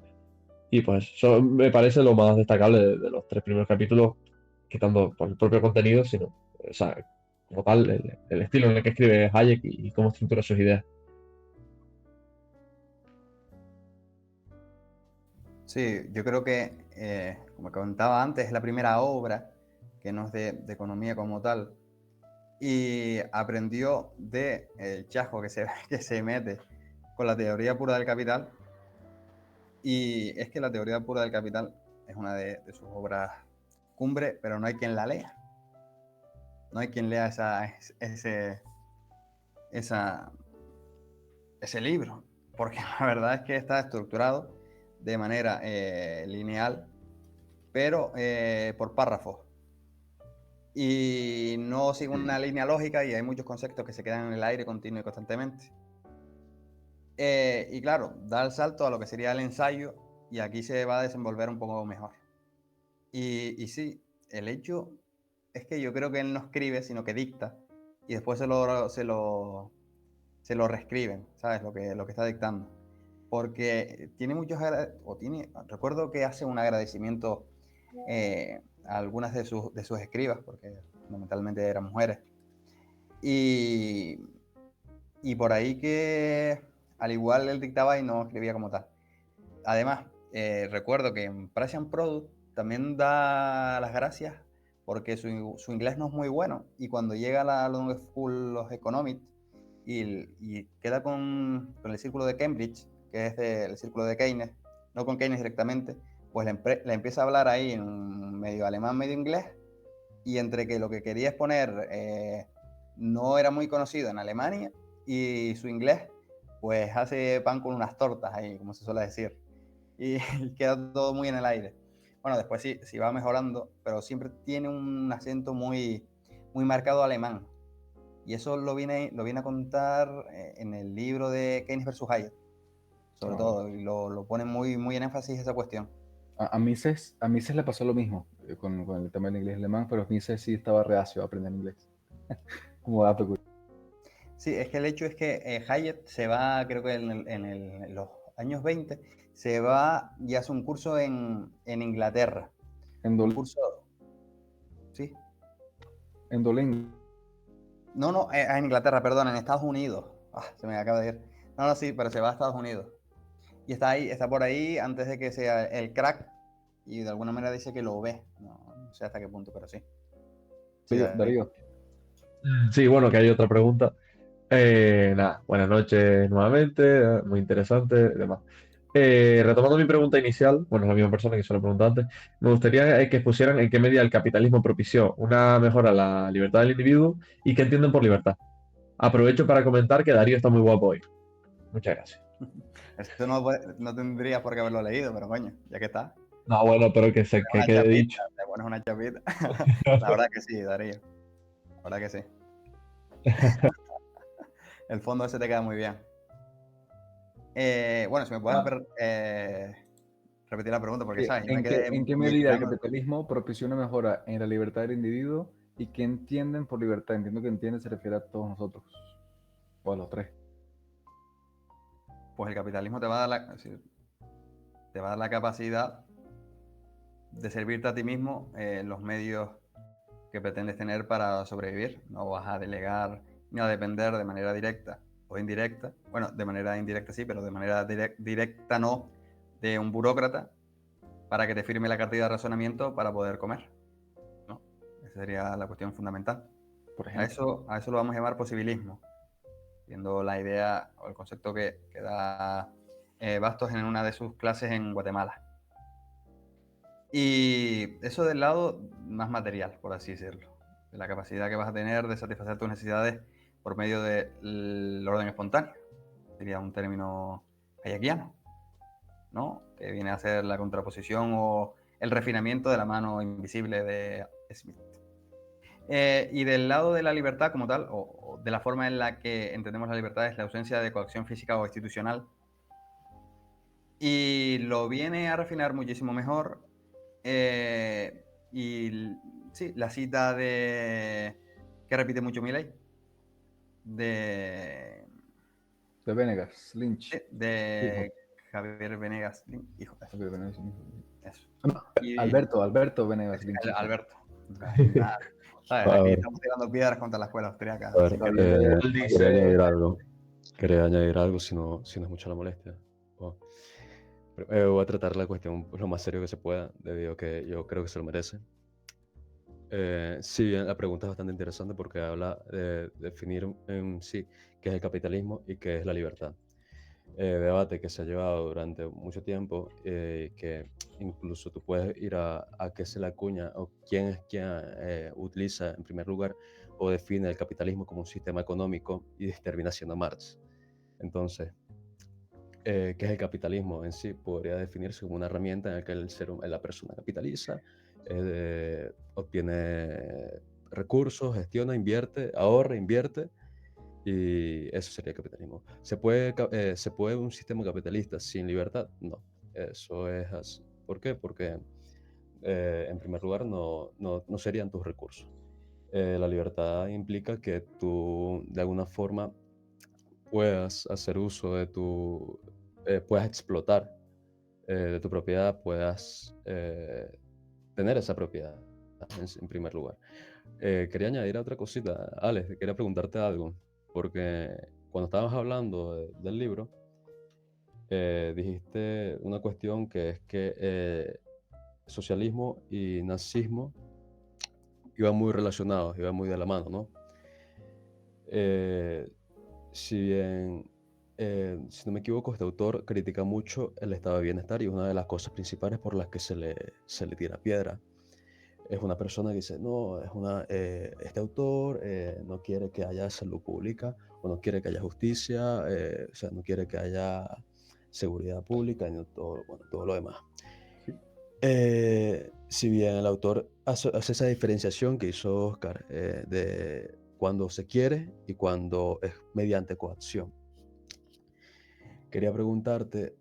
Y pues eso me parece lo más destacable de los 3 primeros capítulos, quitando por el propio contenido, sino, o sea, como tal, el estilo en el que escribe Hayek y cómo estructura sus ideas. Sí, yo creo que, como comentaba antes, es la primera obra que no es de economía como tal. Y aprendió de el chasco que se mete con la teoría pura del capital. Y es que la teoría pura del capital es una de sus obras cumbre, pero no hay quien la lea. No hay quien lea esa, ese libro, porque la verdad es que está estructurado de manera lineal, pero por párrafos. Y no sigue una línea lógica y hay muchos conceptos que se quedan en el aire continuo y constantemente. Y claro, da el salto a lo que sería el ensayo y aquí se va a desenvolver un poco mejor. Y sí, el hecho es que yo creo que él no escribe, sino que dicta. y después se lo reescriben, ¿sabes? Lo que está dictando. Porque tiene recuerdo que hace un agradecimiento a algunas de sus escribas, porque fundamentalmente eran mujeres. Y, y por ahí que al igual él dictaba y no escribía como tal. Además, recuerdo que en Prussian Product también da las gracias porque su inglés no es muy bueno y cuando llega a la London School of Economics y queda con el círculo de Cambridge, que es el círculo de Keynes, no con Keynes directamente, pues le empieza a hablar ahí en medio alemán, medio inglés, y entre que lo que quería exponer no era muy conocido en Alemania y su inglés, pues hace pan con unas tortas ahí, como se suele decir, y queda todo muy en el aire. Bueno, después sí va mejorando, pero siempre tiene un acento muy marcado alemán. Y eso lo viene a contar en el libro de Keynes versus Hayek, sobre todo, y lo pone muy en énfasis esa cuestión. A Mises le pasó lo mismo con el tema del inglés alemán, pero Mises sí estaba reacio a aprender inglés. Como dato curioso. Sí, es que el hecho es que Hayek se va, creo que en los años 20, se va y hace un curso en Inglaterra. En Un curso, sí. Duolingo. No, en Inglaterra, perdón, en Estados Unidos. Se me acaba de ir. No, sí, pero se va a Estados Unidos. Y está por ahí antes de que sea el crack. Y de alguna manera dice que lo ve. No sé hasta qué punto, pero sí. Sí, Darío. Sí, bueno, que hay otra pregunta. Nada, buenas noches nuevamente, muy interesante, demás. Retomando mi pregunta inicial, bueno, es la misma persona que se lo preguntó antes, me gustaría que expusieran en qué medida el capitalismo propició una mejora a la libertad del individuo y qué entienden por libertad. Aprovecho para comentar que Darío está muy guapo hoy. Muchas gracias. Eso no tendría por qué haberlo leído, pero coño, ya que está. No, bueno, pero que Una quede chapita, dicho. te pones una chapita. La verdad que sí, Darío. La verdad que sí. El fondo ese te queda muy bien. Bueno, si me puedes repetir la pregunta, porque sabes, yo me quedé ¿En qué medida el mirando. capitalismo propicia una mejora en la libertad del individuo y qué entienden por libertad? Entiendo que entienden se refiere a todos nosotros, o a los tres. Pues el capitalismo te va a dar te va a dar la capacidad de servirte a ti mismo los medios que pretendes tener para sobrevivir. No vas a delegar ni a depender de manera directa o indirecta. Bueno, de manera indirecta sí, pero de manera directa no, de un burócrata para que te firme la cartilla de razonamiento para poder comer, ¿no? Esa sería la cuestión fundamental. Por A ejemplo. eso lo vamos a llamar posibilismo, viendo la idea o el concepto que da Bastos en una de sus clases en Guatemala. Y eso del lado más material, por así decirlo, de la capacidad que vas a tener de satisfacer tus necesidades por medio del orden espontáneo. Sería un término hayekiano, ¿no? Que viene a ser la contraposición o el refinamiento de la mano invisible de Smith. Y del lado de la libertad como tal, o de la forma en la que entendemos la libertad, es la ausencia de coacción física o institucional. Y lo viene a refinar muchísimo mejor. Y sí, la cita que repite mucho Milei, de, De Venegas, Lynch. Hijo. Javier Venegas, hijo, eso. Javier Venegas, hijo. Eso. No, Y Alberto Venegas, Lynch. Hijo. Alberto. Nada, ¿sabes? A Aquí ver, estamos tirando piedras contra la escuela austríaca. a ver, Así que Él quería dice, añadir algo. Quería añadir algo si no es mucha la molestia. Bueno, voy a tratar la cuestión lo más serio que se pueda, debido a que yo creo que se lo merece. Sí, bien, la pregunta es bastante interesante porque habla de definir en sí qué es el capitalismo y qué es la libertad. Debate que se ha llevado durante mucho tiempo, que incluso tú puedes ir a qué se le acuña o quién es quien utiliza en primer lugar o define el capitalismo como un sistema económico y termina siendo Marx. Entonces, ¿qué es el capitalismo en sí? Podría definirse como una herramienta en la que la persona capitaliza, obtiene recursos, gestiona, invierte, ahorra, invierte, y eso sería capitalismo. ¿Se puede un sistema capitalista sin libertad? No, eso es así. ¿Por qué? Porque en primer lugar no serían tus recursos. La libertad implica que tú de alguna forma puedas hacer uso de puedas explotar de tu propiedad, puedas tener esa propiedad en primer lugar. Quería añadir otra cosita, Alex, quería preguntarte algo, porque cuando estábamos hablando del libro, dijiste una cuestión que es que socialismo y nazismo iban muy relacionados, iban muy de la mano, ¿no? Eh, si bien, si no me equivoco, este autor critica mucho el estado de bienestar y una de las cosas principales por las que se le tira piedra es una persona que dice, no, este autor no quiere que haya salud pública o no quiere que haya justicia, o sea, no quiere que haya seguridad pública y no todo, bueno, todo lo demás. Sí. Si bien el autor hace esa diferenciación que hizo Oscar de cuando se quiere y cuando es mediante coacción. Quería preguntarte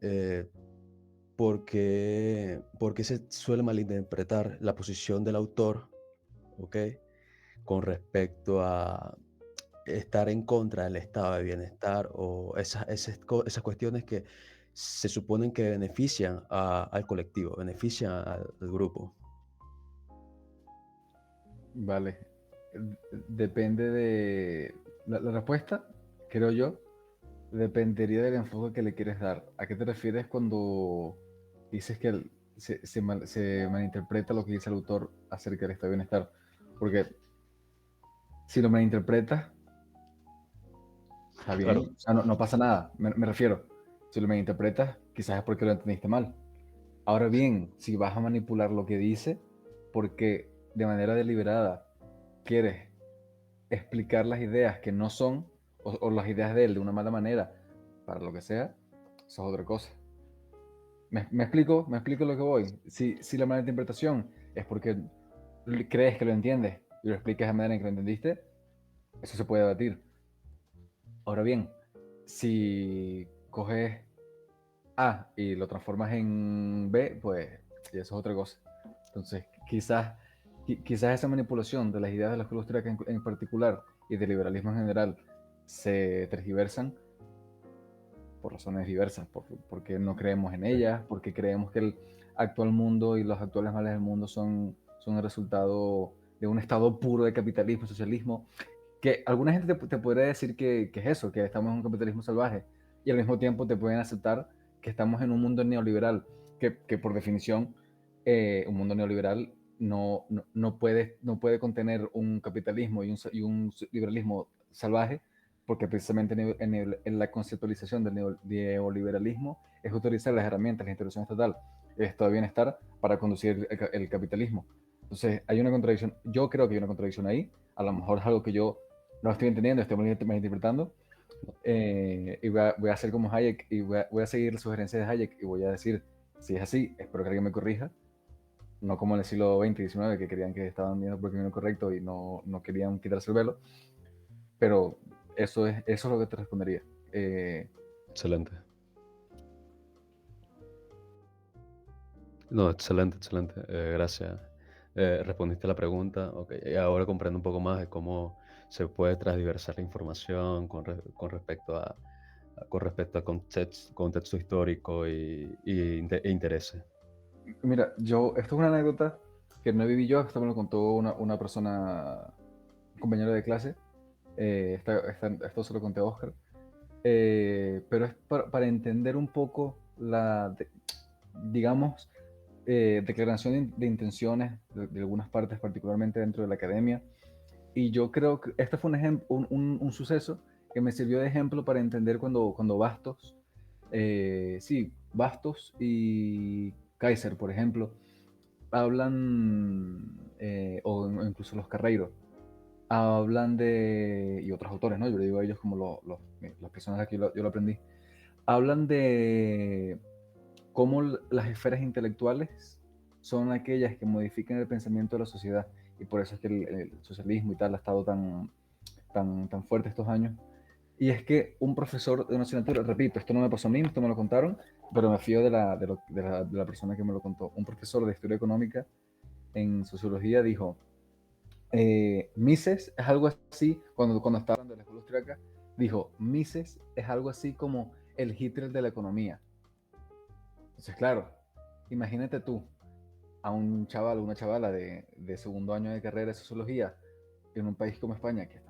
por qué se suele malinterpretar la posición del autor, ¿ok? Con respecto a estar en contra del estado de bienestar o esas cuestiones que se suponen que benefician al colectivo, benefician al grupo. Vale. Depende de... La respuesta, creo yo, dependería del enfoque que le quieres dar. ¿A qué te refieres cuando dices que se malinterpreta lo que dice el autor acerca del estado de bienestar? Porque si lo malinterpretas, está bien, Claro, o sea, no pasa nada. Me refiero, si lo malinterpretas, quizás es porque lo entendiste mal. Ahora bien, si vas a manipular lo que dice, porque de manera deliberada quieres explicar las ideas que no son, o las ideas de él de una mala manera, para lo que sea, eso es otra cosa. ¿Me explico? ¿Me explico lo que voy? Si la mala interpretación es porque crees que lo entiendes y lo explicas de manera en que lo entendiste, eso se puede debatir. Ahora bien, si coges A y lo transformas en B, pues ya eso es otra cosa. Entonces, quizás esa manipulación de las ideas de la escuela austríaca en particular y del liberalismo en general se tergiversan por razones diversas, porque no creemos en ellas, porque creemos que el actual mundo y los actuales males del mundo son el resultado de un estado puro de capitalismo, socialismo, que alguna gente te podría decir que es eso, que estamos en un capitalismo salvaje, y al mismo tiempo te pueden aceptar que estamos en un mundo neoliberal, que por definición un mundo neoliberal no puede contener un capitalismo y un liberalismo salvaje, porque precisamente en la conceptualización del neoliberalismo es utilizar las herramientas, la intervención estatal, el estado de bienestar para conducir el capitalismo. Entonces hay una contradicción, yo creo que hay una contradicción ahí, a lo mejor es algo que yo no estoy entendiendo, estoy malinterpretando, y voy a hacer como Hayek y voy a seguir las sugerencias de Hayek y voy a decir, si es así, espero que alguien me corrija, no como en el siglo XX y XIX que querían que estaban viendo por el camino correcto y no querían quitarse el velo, pero eso es lo que te respondería. excelente. No, excelente, excelente. Gracias. Respondiste a la pregunta. Ok, y ahora comprendo un poco más de cómo se puede transversar la información con respecto con respecto a contexto histórico e intereses. Mira, esto es una anécdota que no viví yo, esto me lo contó una persona, un compañero de clase, esto se lo conté a Oscar, pero es para entender un poco digamos, declaración de intenciones de algunas partes, particularmente dentro de la academia. Y yo creo que este fue un suceso que me sirvió de ejemplo para entender cuando Bastos, sí, Bastos y Kaiser, por ejemplo, hablan, o incluso los Carreiro, hablan y otros autores, ¿no? Yo le digo a ellos como las personas a las que yo lo aprendí, hablan de cómo las esferas intelectuales son aquellas que modifican el pensamiento de la sociedad, y por eso es que el socialismo y tal ha estado tan fuerte estos años. Y es que un profesor de una asignatura, repito, esto no me pasó a mí, esto me lo contaron, pero me fío de la persona que me lo contó. Un profesor de historia económica en sociología dijo, Mises es algo así, cuando estaba hablando de la escuela austríaca, dijo, Mises es algo así como el Hitler de la economía. Entonces, claro, imagínate tú a un chaval o una chavala de segundo año de carrera de sociología en un país como España, que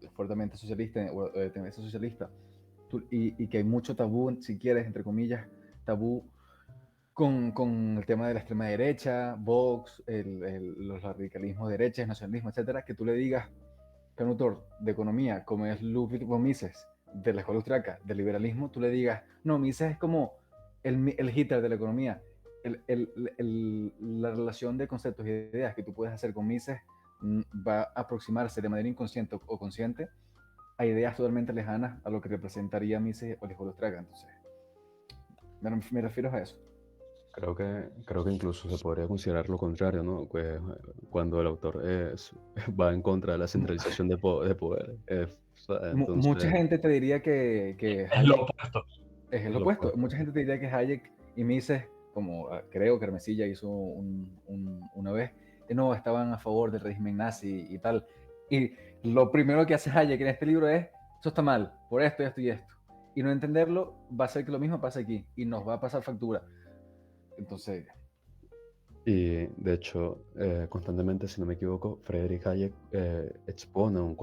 es fuertemente socialista, es socialista, y que hay mucho tabú, si quieres, entre comillas, tabú con el tema de la extrema derecha, Vox, los radicalismos de derecha, el nacionalismo, etcétera, que tú le digas que un autor de economía como es Ludwig von Mises, de la escuela austriaca, del liberalismo, tú le digas, no, Mises es como el Hitler de la economía. La relación de conceptos y ideas que tú puedes hacer con Mises va a aproximarse de manera inconsciente o consciente a ideas totalmente lejanas a lo que representaría Mises o la escuela austriaca. Entonces, me refiero a eso. Creo que incluso se podría considerar lo contrario, ¿no? Pues, cuando el autor va en contra de la centralización de poder. Mucha Entonces, gente te diría que Es lo Hayek opuesto. es el Lo opuesto. opuesto. Mucha gente te diría que Hayek y Mises, como creo que Hermesilla hizo una vez, no estaban a favor del régimen nazi y tal. Y lo primero que hace Hayek en este libro es, eso está mal, por esto, esto y esto. Y no entenderlo va a hacer que lo mismo pase aquí y nos va a pasar factura. Entonces, y de hecho, constantemente, si no me equivoco, Friedrich Hayek expone un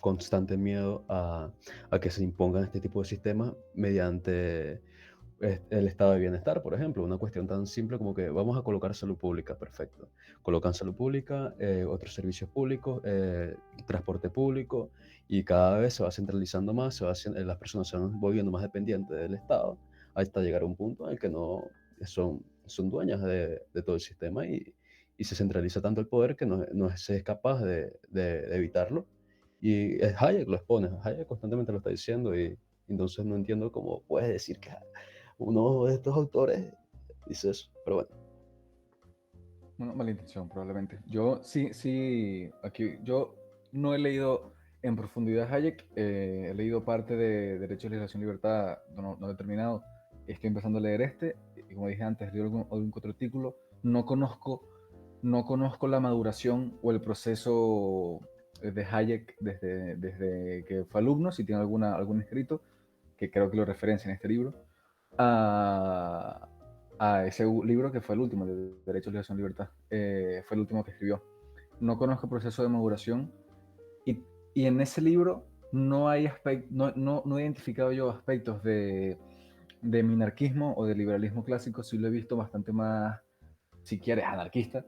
constante miedo a que se impongan este tipo de sistemas mediante el estado de bienestar, por ejemplo, una cuestión tan simple como que vamos a colocar salud pública, perfecto. Colocan salud pública, otros servicios públicos, transporte público, y cada vez se va centralizando más, las personas se van volviendo más dependientes del Estado, hasta llegar a un punto en el que no son dueñas de todo el sistema y se centraliza tanto el poder que no se es capaz de evitarlo. Y Hayek lo expone, Hayek constantemente lo está diciendo y entonces no entiendo cómo puedes decir que uno de estos autores dice eso, pero bueno. una mala intención probablemente. Yo sí, aquí yo no he leído en profundidad Hayek, he leído parte de Derecho, Legislación, Libertad, no he terminado, estoy empezando a leer este, y como dije antes, leí algún otro artículo, no conozco la maduración o el proceso de Hayek desde que fue alumno, si tiene algún escrito, que creo que lo referencia en este libro, a, a ese libro que fue el último, de Derecho, Legislación, Libertad. Fue el último que escribió. No conozco el proceso de maduración y en ese libro no he identificado yo aspectos de minarquismo o de liberalismo clásico, sí lo he visto bastante más, si quieres, anarquista.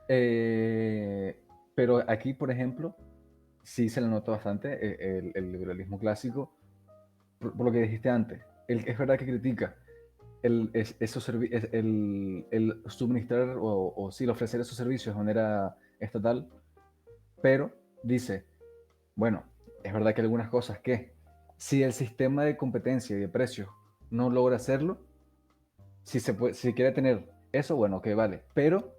Pero aquí, por ejemplo, sí se le nota bastante el liberalismo clásico, por lo que dijiste antes. Es verdad que critica el suministrar o sí, el ofrecer esos servicios de manera estatal, pero dice, bueno, es verdad que hay algunas cosas que si el sistema de competencia y de precios no logra hacerlo, si quiere tener eso, bueno, que vale, pero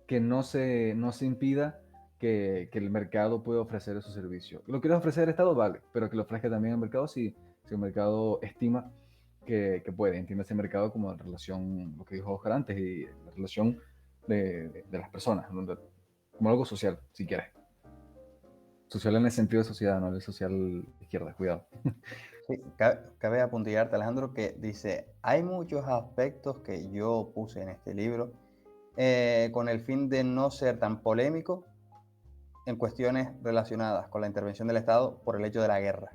que no se impida que el mercado pueda ofrecer esos servicios. Lo quiere ofrecer el Estado, vale, pero que lo ofrezca también el mercado si el mercado estima que puede. Entiende ese mercado como la relación, lo que dijo Oscar antes, y la relación de las personas, como algo social, si quieres. Social en el sentido de sociedad, no el social izquierda, cuidado. Sí, cabe apuntillarte, Alejandro, que dice, hay muchos aspectos que yo puse en este libro con el fin de no ser tan polémico en cuestiones relacionadas con la intervención del Estado por el hecho de la guerra.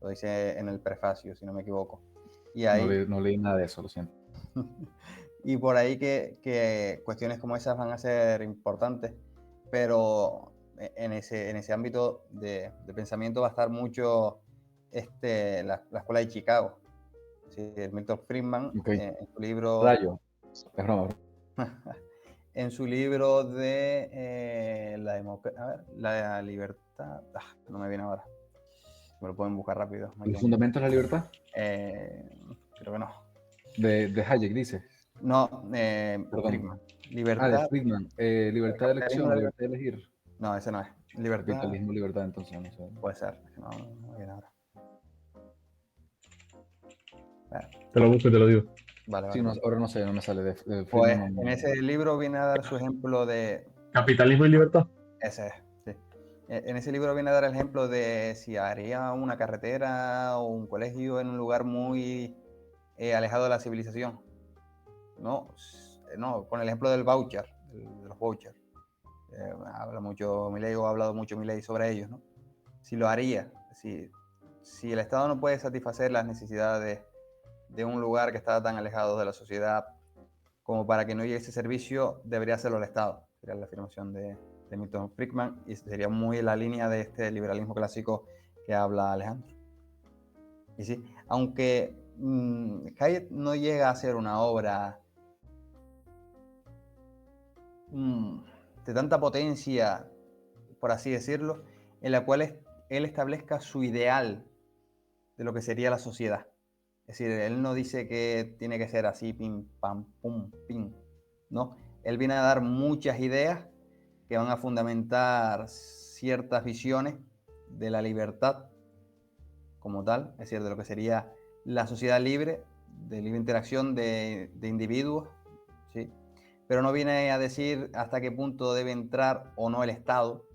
Lo dice en el prefacio, si no me equivoco. Y ahí, No leí nada de eso, lo siento. y por ahí que cuestiones como esas van a ser importantes, pero en ese ámbito de pensamiento va a estar mucho la escuela de Chicago. Sí, el Milton Friedman, Okay. en su libro... Rayo, es broma. En su libro de la libertad, no me viene ahora, me lo pueden buscar rápido. ¿El fundamento de la libertad? Creo que no. De Hayek, dice. No, Perdón. Friedman. De Libertad. Friedman. Libertad de elección, libertad de elegir. No, ese no es. Libertad. Capitalismo, libertad, entonces, no sé. Puede ser. No me viene ahora. Te lo busco y te lo digo. Vale, Sí, vale. Ahora no sé, no me sale de Pues Friedman. en ese libro viene a dar su ejemplo de Capitalismo y libertad. Ese es, sí. En ese libro viene a dar el ejemplo de si haría una carretera o un colegio en un lugar muy alejado de la civilización. No, no, con el ejemplo del voucher, de los vouchers. Habla mucho Milei, o ha hablado mucho Milei sobre ellos, ¿no? Si lo haría, si el Estado no puede satisfacer las necesidades de un lugar que está tan alejado de la sociedad como para que no llegue ese servicio, debería hacerlo el Estado. Sería la afirmación de Milton Friedman, y sería muy en la línea de este liberalismo clásico que habla Alejandro. Y sí, aunque Hayek no llega a ser una obra de tanta potencia, por así decirlo, en la cual él establezca su ideal de lo que sería la sociedad. Es decir, él no dice que tiene que ser así, pim, pam, pum, pim, ¿no? Él viene a dar muchas ideas que van a fundamentar ciertas visiones de la libertad como tal, es decir, de lo que sería la sociedad libre, de libre interacción de individuos, ¿sí? Pero no viene a decir hasta qué punto debe entrar o no el Estado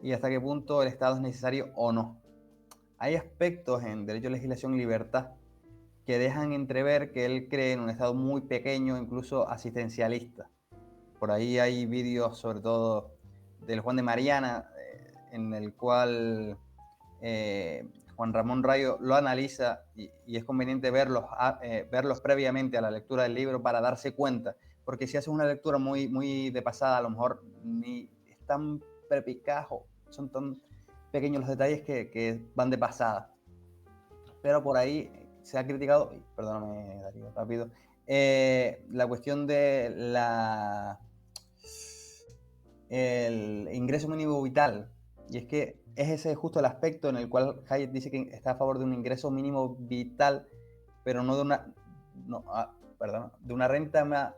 y hasta qué punto el Estado es necesario o no. Hay aspectos en Derecho, Legislación y Libertad que dejan entrever que él cree en un Estado muy pequeño, incluso asistencialista. Por ahí hay vídeos, sobre todo del Juan de Mariana, en el cual Juan Ramón Rayo lo analiza y es conveniente verlos previamente a la lectura del libro para darse cuenta, porque si haces una lectura muy, muy de pasada, a lo mejor ni es tan perpicajo, son tan pequeños los detalles que van de pasada. Pero por ahí se ha criticado, perdóname Darío, rápido, la cuestión de el ingreso mínimo vital. Y es que es ese justo el aspecto en el cual Hayek dice que está a favor de un ingreso mínimo vital, pero no de una, de una renta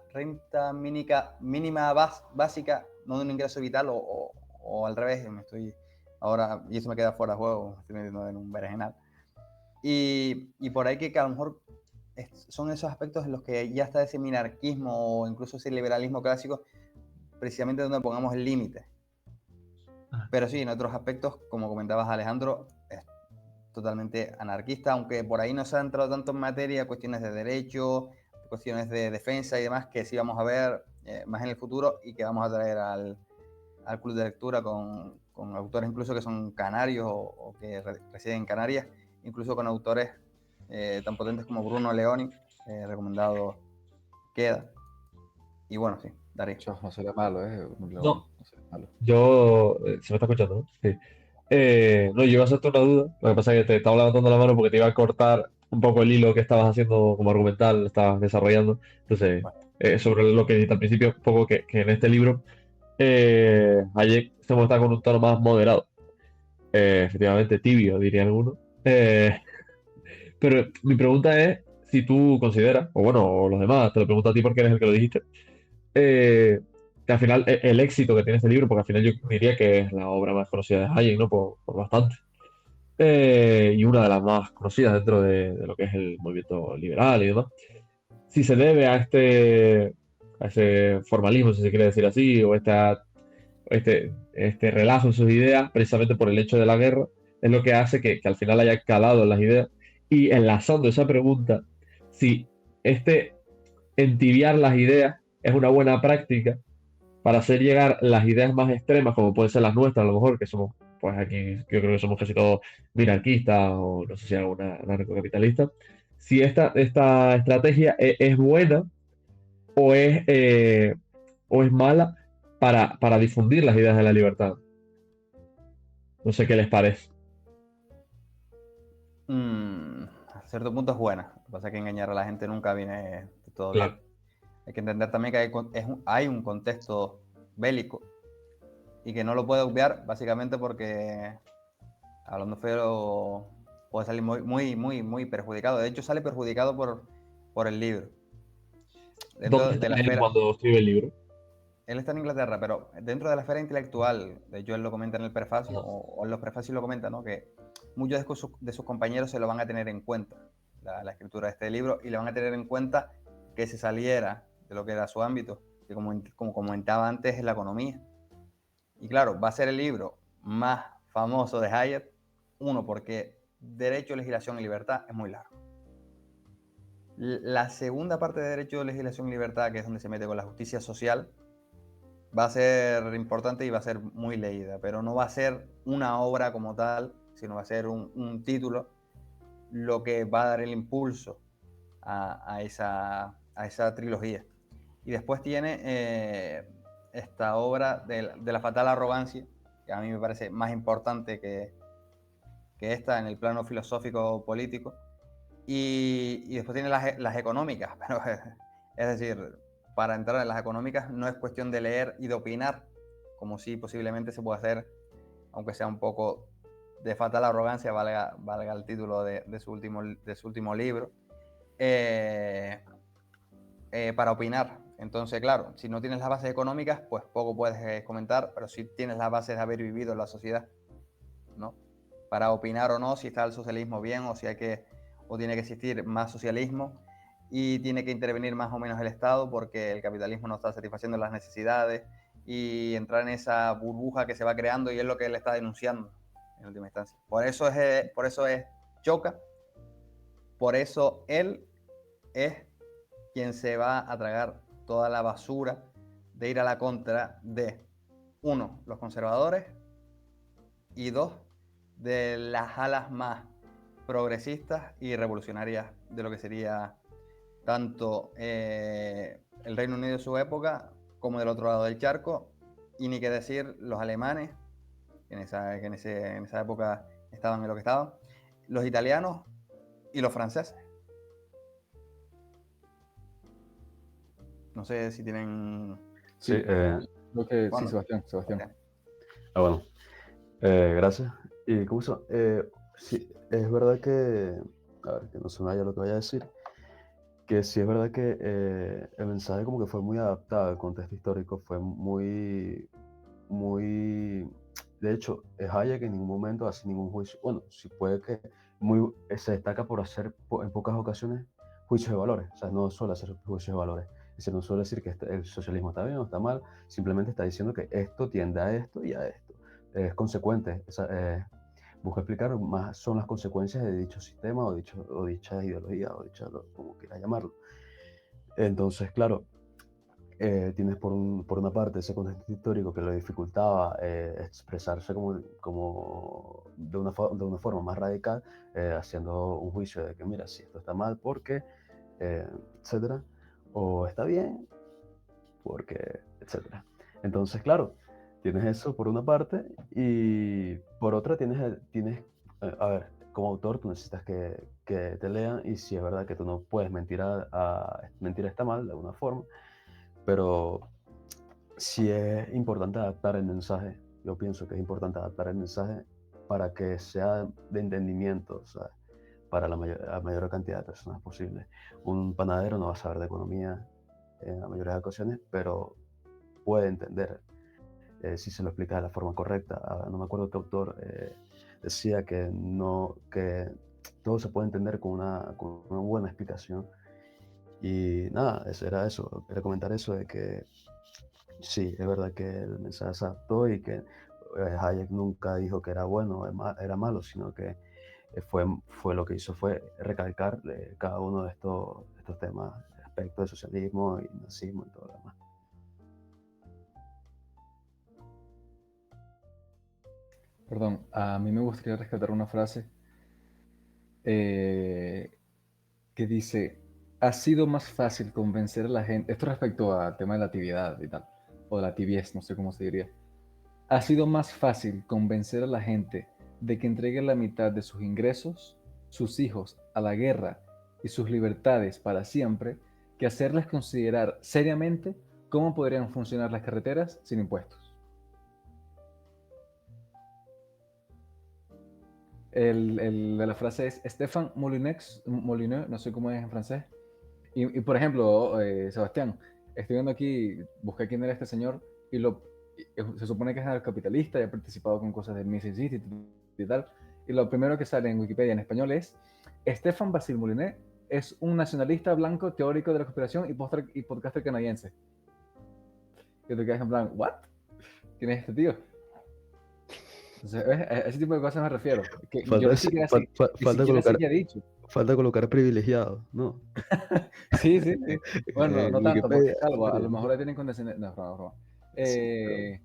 mínima básica, no de un ingreso vital, o al revés, ahora, y eso me queda fuera de juego, me estoy metiendo en un berenjenal. Y por ahí que a lo mejor son esos aspectos en los que ya está ese minarquismo o incluso ese liberalismo clásico, precisamente donde pongamos el límite. Pero sí, en otros aspectos, como comentabas Alejandro, es totalmente anarquista, aunque por ahí no se ha entrado tanto en materia, cuestiones de derecho, cuestiones de defensa y demás, que sí vamos a ver más en el futuro y que vamos a traer al club de lectura con autores incluso que son canarios o que residen en Canarias, incluso con autores tan potentes como Bruno Leoni, recomendado queda. Y bueno, sí, Darío. No sería malo, No, no sería malo. yo. Se me está escuchando, ¿no? Sí. No, yo iba a hacerte una duda. Lo que pasa es que te estaba levantando la mano porque te iba a cortar un poco el hilo que estabas haciendo como argumental, lo estabas desarrollando. Entonces, Bueno. sobre lo que dijiste al principio, un poco que en este libro, Hayek se muestra con un tono más moderado. Efectivamente, tibio, diría alguno. Pero mi pregunta es si tú consideras, o bueno, o los demás, te lo pregunto a ti porque eres el que lo dijiste, que al final el éxito que tiene este libro, porque al final yo diría que es la obra más conocida de Hayek, ¿no? Por bastante. Y una de las más conocidas dentro de lo que es el movimiento liberal y demás. Si se debe a ese formalismo, si se quiere decir así, o este relajo en sus ideas, precisamente por el hecho de la guerra, es lo que hace que al final haya calado en las ideas. Y enlazando esa pregunta, si este entibiar las ideas es una buena práctica para hacer llegar las ideas más extremas, como pueden ser las nuestras, a lo mejor, que somos, pues aquí yo creo que somos casi todos minarquistas o no sé si alguna anarcocapitalista, si esta estrategia es buena o es mala para difundir las ideas de la libertad. No sé qué les parece. A cierto punto es buena. Lo que pasa es que engañar a la gente nunca viene de todo Claro. bien. Hay que entender también que hay un contexto bélico y que no lo puede obviar básicamente porque, hablando feo, puede salir muy perjudicado. De hecho, sale perjudicado por el libro. Dentro ¿Dónde está de la él esfera. cuando escribe el libro? Él está en Inglaterra, pero dentro de la esfera intelectual, de hecho él lo comenta en el prefacio, Ajá. o en los prefacios lo comenta, ¿no? Que muchos de sus compañeros se lo van a tener en cuenta, la escritura de este libro, y le van a tener en cuenta que se saliera de lo que era su ámbito, que como comentaba antes, es la economía. Y claro, va a ser el libro más famoso de Hayek, uno, porque Derecho, Legislación y Libertad es muy largo. La segunda parte de Derecho, Legislación y Libertad, que es donde se mete con la justicia social, va a ser importante y va a ser muy leída, pero no va a ser una obra como tal, sino va a ser un título lo que va a dar el impulso a esa trilogía. Y después tiene esta obra de la fatal arrogancia, que a mí me parece más importante que esta en el plano filosófico político. Y después tiene las económicas, pero es decir, para entrar en las económicas no es cuestión de leer y de opinar, como si posiblemente se puede hacer, aunque sea un poco de fatal arrogancia, valga el título de su último libro, para opinar. Entonces, claro, si no tienes las bases económicas, pues poco puedes comentar, pero si tienes las bases de haber vivido en la sociedad, ¿no? Para opinar o no si está el socialismo bien o si o tiene que existir más socialismo y tiene que intervenir más o menos el Estado porque el capitalismo no está satisfaciendo las necesidades y entrar en esa burbuja que se va creando y es lo que él está denunciando en última instancia. Por eso es choca, por eso él es quien se va a tragar toda la basura de ir a la contra de, uno, los conservadores y dos, de las alas más progresistas y revolucionarias de lo que sería tanto el Reino Unido de su época como del otro lado del charco, y ni qué decir los alemanes, que en esa época estaban en lo que estaban, los italianos y los franceses. No sé si tienen... Sí, Sí, creo que sí, Bueno, Sebastián. bueno, gracias. Y como sí, es verdad que, a ver, que no se me vaya lo que vaya a decir, que sí es verdad que el mensaje como que fue muy adaptado al contexto histórico, fue muy, de hecho, Hayek en ningún momento hace ningún juicio, bueno, sí puede que se destaca por hacer en pocas ocasiones juicios de valores, o sea, no suele hacer juicios de valores, es decir, no suele decir que el socialismo está bien o está mal, simplemente está diciendo que esto tiende a esto y a esto, es consecuente, busca explicar más son las consecuencias de dicho sistema o dicha ideología o como quieras llamarlo. Entonces, claro, tienes por una parte ese contexto histórico que lo dificultaba expresarse de una forma más radical, haciendo un juicio de que mira, si esto está mal porque, etcétera, o está bien porque, etcétera. Entonces, claro, tienes eso por una parte y por otra a ver, como autor tú necesitas que te lean y si es verdad que tú no puedes mentir mentir está mal de alguna forma, pero sí es importante adaptar el mensaje. Yo pienso que es importante adaptar el mensaje para que sea de entendimiento, ¿sabes? Para la mayor cantidad de personas posible. Un panadero no va a saber de economía en la mayoría de ocasiones, pero puede entender si se lo explica de la forma correcta. No me acuerdo qué autor decía que todo se puede entender con una buena explicación. Y nada, quería comentar eso de que sí, es verdad que el mensaje se adaptó y que Hayek nunca dijo que era bueno o era malo, sino que fue lo que hizo fue recalcar cada uno de estos temas, aspectos de socialismo y nazismo y todo lo demás. Perdón, a mí me gustaría rescatar una frase que dice, ha sido más fácil convencer a la gente, esto respecto al tema de la tibiedad y tal, o de la tibiez, no sé cómo se diría, ha sido más fácil convencer a la gente de que entregue la mitad de sus ingresos, sus hijos, a la guerra y sus libertades para siempre, que hacerles considerar seriamente cómo podrían funcionar las carreteras sin impuestos. La frase es Stéphane Molyneux, no sé cómo es en francés. Y por ejemplo, Sebastián, estoy viendo aquí, busqué quién era este señor se supone que es capitalista y ha participado con cosas del Mises Institute y tal. Y lo primero que sale en Wikipedia en español es Stéphane Basile Molyneux es un nacionalista blanco teórico de la conspiración y podcaster canadiense. Y tú quedas en plan, ¿what? ¿Quién es este tío? Entonces, ¿ves? A ese tipo de cosas me refiero. Que yo Falta, ni siquiera sé, ni falta siquiera sé colocar, qué ha dicho. falta colocar privilegiado, ¿no? Sí, sí, sí. Bueno, no, En no tanto, porque Wikipedia. es calvo. A lo mejor le tienen condescendencia. No, broma, broma. Sí, pero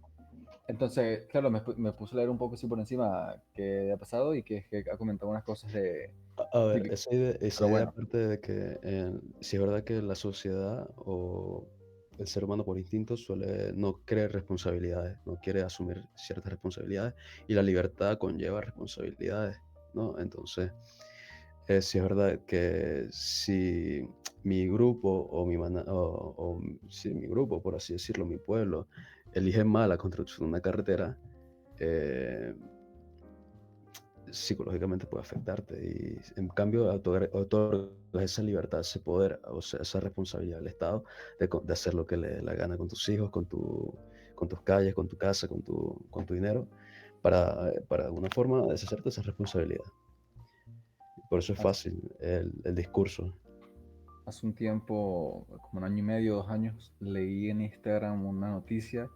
Entonces, claro, me puse a leer un poco así por encima qué ha pasado y que ha comentado unas cosas de a ver, típicas. esa Pero idea bueno, aparte de que si es verdad que la sociedad o el ser humano por instinto suele no querer responsabilidades, no quiere asumir ciertas responsabilidades y la libertad conlleva responsabilidades, ¿no? Entonces, sí es verdad que si mi grupo si mi grupo, por así decirlo, mi pueblo, elige mal la construcción de una carretera, eh, psicológicamente puede afectarte y en cambio otorgas esa libertad, ese poder, o sea, esa responsabilidad del Estado de hacer lo que le dé la gana con tus hijos, con tus calles, con tu casa, con tu dinero, para de alguna forma deshacerte de esa responsabilidad. Por eso es hace, fácil el discurso. hace un tiempo, como un año y medio, 2 años, leí en Instagram una noticia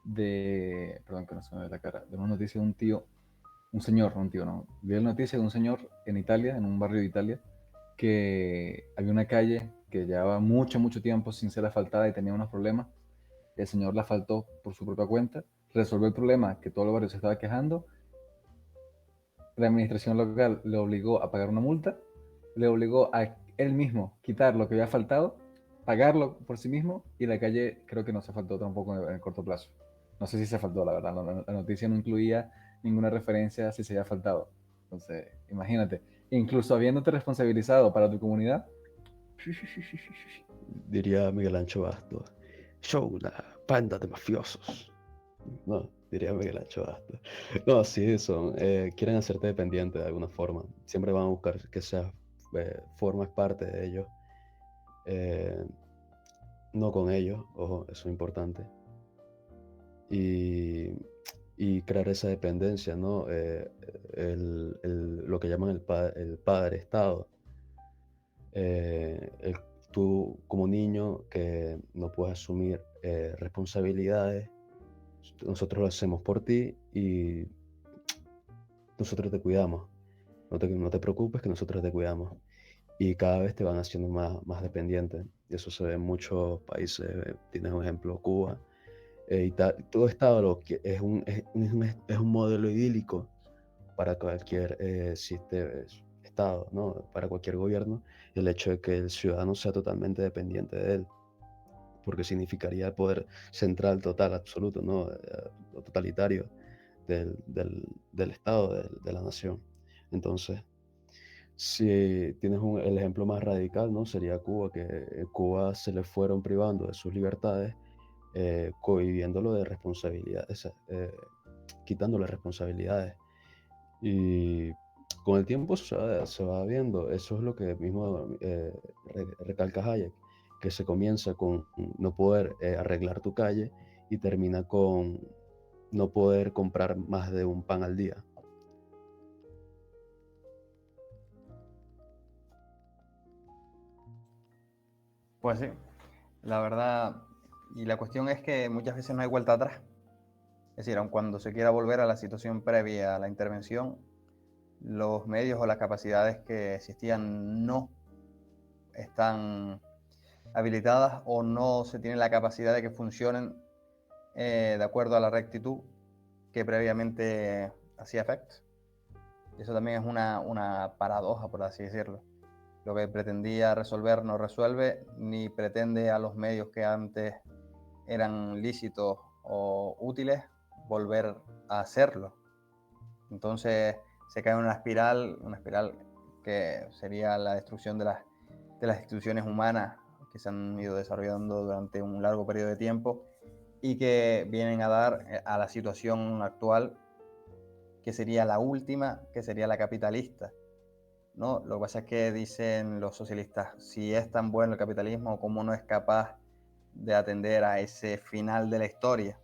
perdón que no se me ve la cara, de una noticia de un tío, un señor, no un tío, no. Vi la noticia de un señor en Italia, en un barrio de Italia, que había una calle que llevaba mucho, mucho tiempo sin ser asfaltada y tenía unos problemas. El señor la asfaltó por su propia cuenta, resolvió el problema que todo el barrio se estaba quejando. La administración local le obligó a pagar una multa, le obligó a él mismo quitar lo que había faltado, pagarlo por sí mismo y la calle creo que no se faltó tampoco en el corto plazo. No sé si se faltó, la verdad. La noticia no incluía ninguna referencia a si se había faltado. Entonces, imagínate, incluso habiéndote responsabilizado para tu comunidad. Diría Miguel Ancho Bastos, son una banda de mafiosos. No, diría Miguel Ancho Bastos. No, sí, quieren hacerte dependiente de alguna forma. Siempre van a buscar que seas, formas parte de ellos. eh, no con ellos, ojo, eso es importante. Y, y crear esa dependencia, ¿no? Lo que llaman el padre Estado. El, tú como niño que no puedes asumir responsabilidades, nosotros lo hacemos por ti y nosotros te cuidamos. No te preocupes que nosotros te cuidamos. Y cada vez te van haciendo más dependiente. Y eso se ve en muchos países. Tienes un ejemplo, Cuba. Todo Estado es un modelo idílico para cualquier Estado, ¿no? Para cualquier gobierno, el hecho de que el ciudadano sea totalmente dependiente de él, porque significaría el poder central, total, absoluto, ¿no? Totalitario del Estado, de la nación. Entonces, si tienes el ejemplo más radical, ¿no? Sería Cuba, que Cuba se le fueron privando de sus libertades, cohibiéndolo de responsabilidades, quitándole responsabilidades. Y con el tiempo se va viendo, eso es lo que mismo recalca Hayek, que se comienza con no poder arreglar tu calle y termina con no poder comprar más de un pan al día. Pues sí, la verdad, y la cuestión es que muchas veces no hay vuelta atrás. Es decir, aun cuando se quiera volver a la situación previa a la intervención, los medios o las capacidades que existían no están habilitadas o no se tiene la capacidad de que funcionen de acuerdo a la rectitud que previamente hacía efecto. Y eso también es una paradoja, por así decirlo. Lo que pretendía resolver no resuelve, ni pretende a los medios que antes eran lícitos o útiles volver a hacerlo. Entonces se cae en una espiral que sería la destrucción de las instituciones humanas que se han ido desarrollando durante un largo periodo de tiempo y que vienen a dar a la situación actual, que sería la última, que sería la capitalista, ¿no? Lo que pasa es que dicen los socialistas, si es tan bueno el capitalismo, ¿cómo no es capaz de atender a ese final de la historia?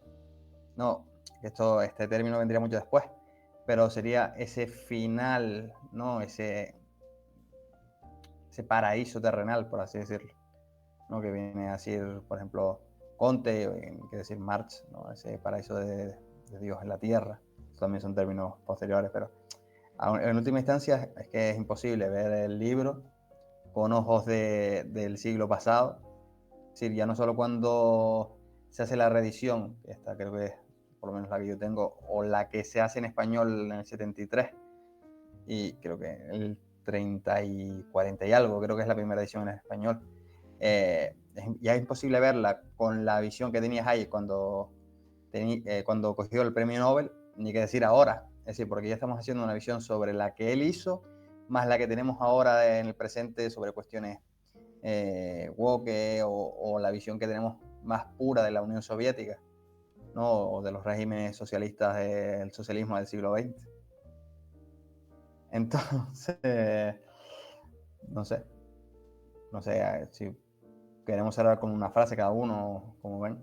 No, este término vendría mucho después, pero sería ese final, ¿no? Ese paraíso terrenal, por así decirlo, ¿no? Que viene a decir, por ejemplo, Conte, quiere decir March, ¿no? Ese paraíso de Dios en la tierra. Eso también son términos posteriores, pero en última instancia es que es imposible ver el libro con ojos del siglo pasado. Es decir, ya no solo cuando se hace la reedición, esta creo que es por lo menos la que yo tengo, o la que se hace en español en el 73, y creo que el 30 y 40 y algo, creo que es la primera edición en español. Ya es imposible verla con la visión que tenía Hayek cuando cogió el premio Nobel, ni que decir ahora. Es decir, porque ya estamos haciendo una visión sobre la que él hizo, más la que tenemos ahora en el presente sobre cuestiones woke o la visión que tenemos más pura de la Unión Soviética, ¿no? O de los regímenes socialistas del socialismo del siglo XX. Entonces, no sé si queremos cerrar con una frase cada uno, como ven,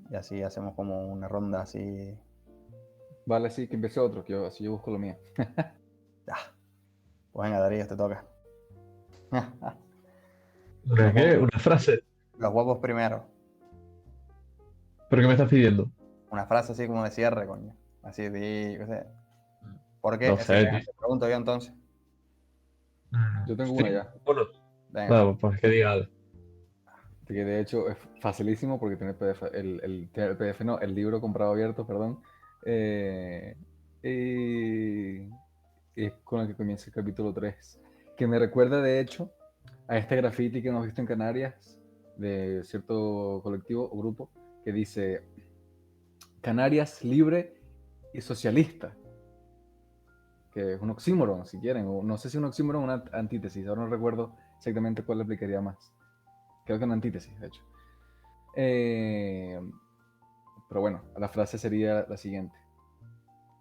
y así hacemos como una ronda así. Vale, sí, que empiece otro, que así yo busco lo mío. Ya. Pues venga, Darío, te toca. ¿Una qué? ¿Una frase? Los huevos primero. ¿Pero qué me estás pidiendo? Una frase así como de cierre, coño. Así de, qué sé. ¿Por qué? No Es decir, sé, tío. te pregunto yo entonces. Yo tengo una Sí, ya, bueno, Venga. claro, pues que diga algo. que de hecho es facilísimo porque tiene PDF, el PDF no, el libro comprado abierto, perdón. Eh, y es con el que comienza el capítulo 3, que me recuerda de hecho a este graffiti que hemos visto en Canarias de cierto colectivo o grupo que dice Canarias libre y socialista, que es un oxímoron si quieren, o no sé si un oxímoron o una antítesis, ahora no recuerdo exactamente cuál le aplicaría más. Creo que una antítesis, de hecho. Pero bueno, la frase sería la siguiente.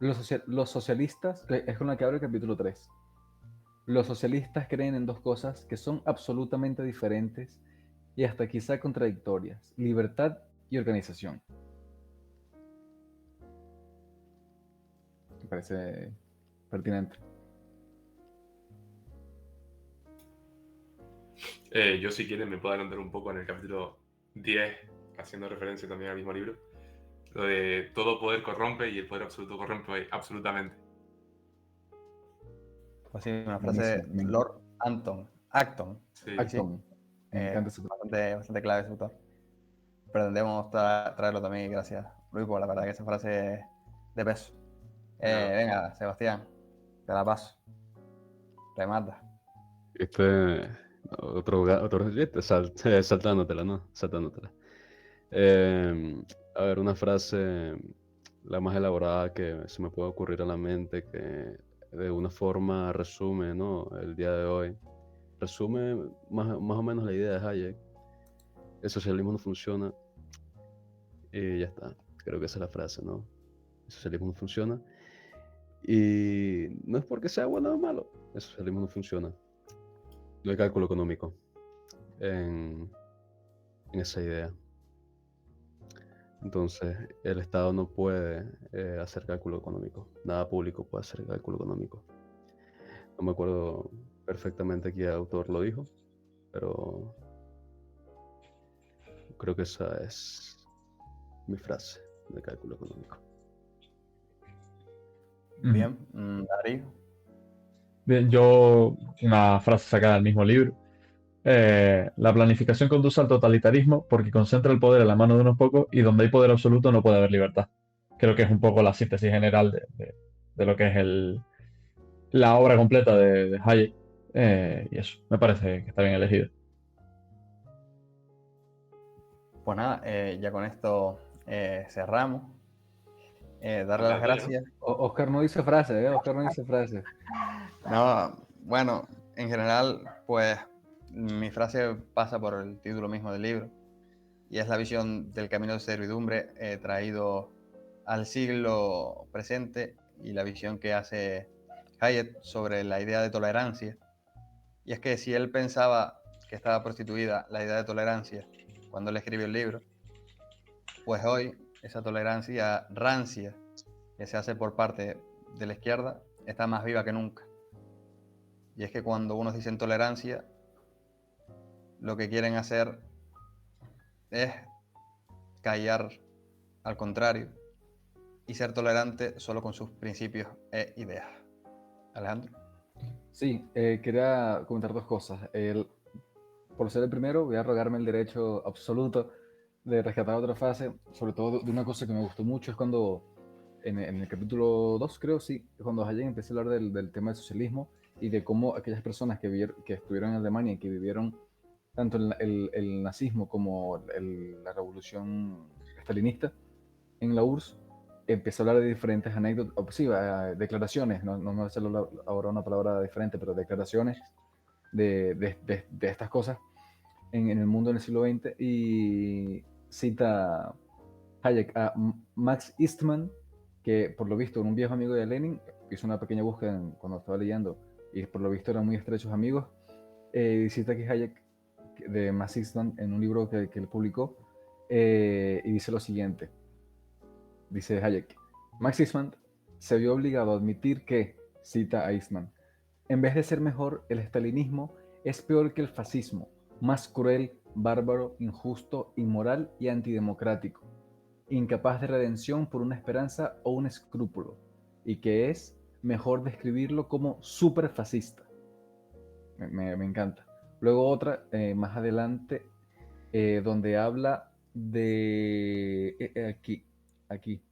Los socialistas, es con la que abre el capítulo 3. Los socialistas creen en dos cosas que son absolutamente diferentes y hasta quizá contradictorias: libertad y organización. Me parece pertinente. Yo, si quieren, me puedo adelantar un poco en el capítulo 10, haciendo referencia también al mismo libro. Lo de todo poder corrompe y el poder absoluto corrompe absolutamente. Pues sí, una frase de Buenísimo. Lord Acton. Sí. Sí, sí. Acton. Me encanta ese Bastante clave ese autor. Pretendemos traerlo también, gracias, Luis, por la verdad que esa frase es de peso. Nada. Venga, Sebastián, te la paso. Remata. Saltándotela, ¿no? Saltándotela. A ver, una frase, la más elaborada que se me puede ocurrir a la mente, que de una forma resume, ¿no? El día de hoy. Resume más o menos la idea de Hayek. El socialismo no funciona y ya está. Creo que esa es la frase, ¿no? El socialismo no funciona. Y no es porque sea bueno o malo. El socialismo no funciona. No hay cálculo económico en esa idea. Entonces, el Estado no puede hacer cálculo económico. Nada público puede hacer cálculo económico. No me acuerdo perfectamente qué autor lo dijo, pero creo que esa es mi frase de cálculo económico. Bien, Darío. Bien, yo, una frase sacada del mismo libro. La planificación conduce al totalitarismo porque concentra el poder en la mano de unos pocos y donde hay poder absoluto no puede haber libertad. Creo que es un poco la síntesis general de lo que es la obra completa de Hayek. Y eso, me parece que está bien elegido. Pues nada, ya con esto cerramos. Darle las La tuya, ¿no? gracias. Oscar no dice frase, Oscar no dice frase. No, bueno, en general, pues mi frase pasa por el título mismo del libro y es la visión del camino de servidumbre traído al siglo presente y la visión que hace Hayek sobre la idea de tolerancia. Y es que si él pensaba que estaba prostituida la idea de tolerancia cuando él escribió el libro, pues hoy esa tolerancia rancia que se hace por parte de la izquierda está más viva que nunca. Y es que cuando unos dicen tolerancia, lo que quieren hacer es callar al contrario y ser tolerante solo con sus principios e ideas. Alejandro. Sí, quería comentar dos cosas. Por ser el primero, voy a rogarme el derecho absoluto de rescatar otra frase, sobre todo de una cosa que me gustó mucho, es cuando en el capítulo 2, creo, sí, cuando Hayek empieza a hablar del tema del socialismo y de cómo aquellas personas que estuvieron en Alemania y que vivieron tanto el nazismo como la revolución stalinista en la URSS, empieza a hablar de diferentes anécdotas, sí, declaraciones, no me va a hacer ahora una palabra diferente, pero declaraciones de estas cosas en el mundo en el siglo XX, y cita Hayek a Max Eastman, que por lo visto, un viejo amigo de Lenin, hizo una pequeña búsqueda cuando estaba leyendo, y por lo visto eran muy estrechos amigos. Cita aquí Hayek de Max Eastman en un libro que él publicó, y dice lo siguiente. Dice Hayek: Max Eastman se vio obligado a admitir que, cita a Eastman, en vez de ser mejor, el estalinismo es peor que el fascismo, más cruel, bárbaro, injusto, inmoral y antidemocrático, incapaz de redención por una esperanza o un escrúpulo, y que es mejor describirlo como superfascista. Me encanta. Luego otra, más adelante, donde habla de... aquí.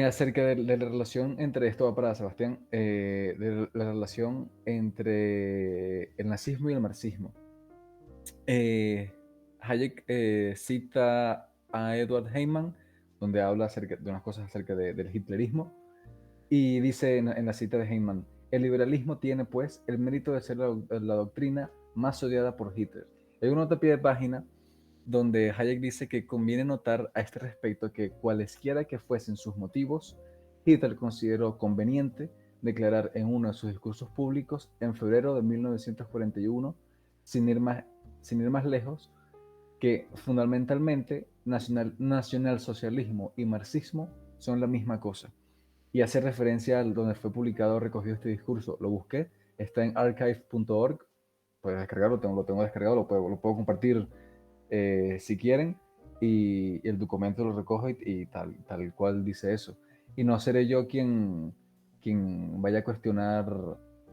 Acerca de la relación entre, esto va para Sebastián, de la relación entre el nazismo y el marxismo. Hayek cita a Edward Heyman, donde habla acerca de unas cosas acerca del hitlerismo, y dice en la cita de Heyman: el liberalismo tiene, pues, el mérito de ser la doctrina más odiada por Hitler. Hay una nota a pie de página donde Hayek dice que conviene notar a este respecto que, cualesquiera que fuesen sus motivos, Hitler consideró conveniente declarar en uno de sus discursos públicos en febrero de 1941, sin ir más lejos, que fundamentalmente nacionalsocialismo y marxismo son la misma cosa, y hace referencia al donde fue publicado o recogido este discurso. Lo busqué, está en archive.org, puedes descargarlo, lo tengo descargado, lo puedo compartir si quieren, y el documento lo recojo y tal cual dice eso. Y no seré yo quien vaya a cuestionar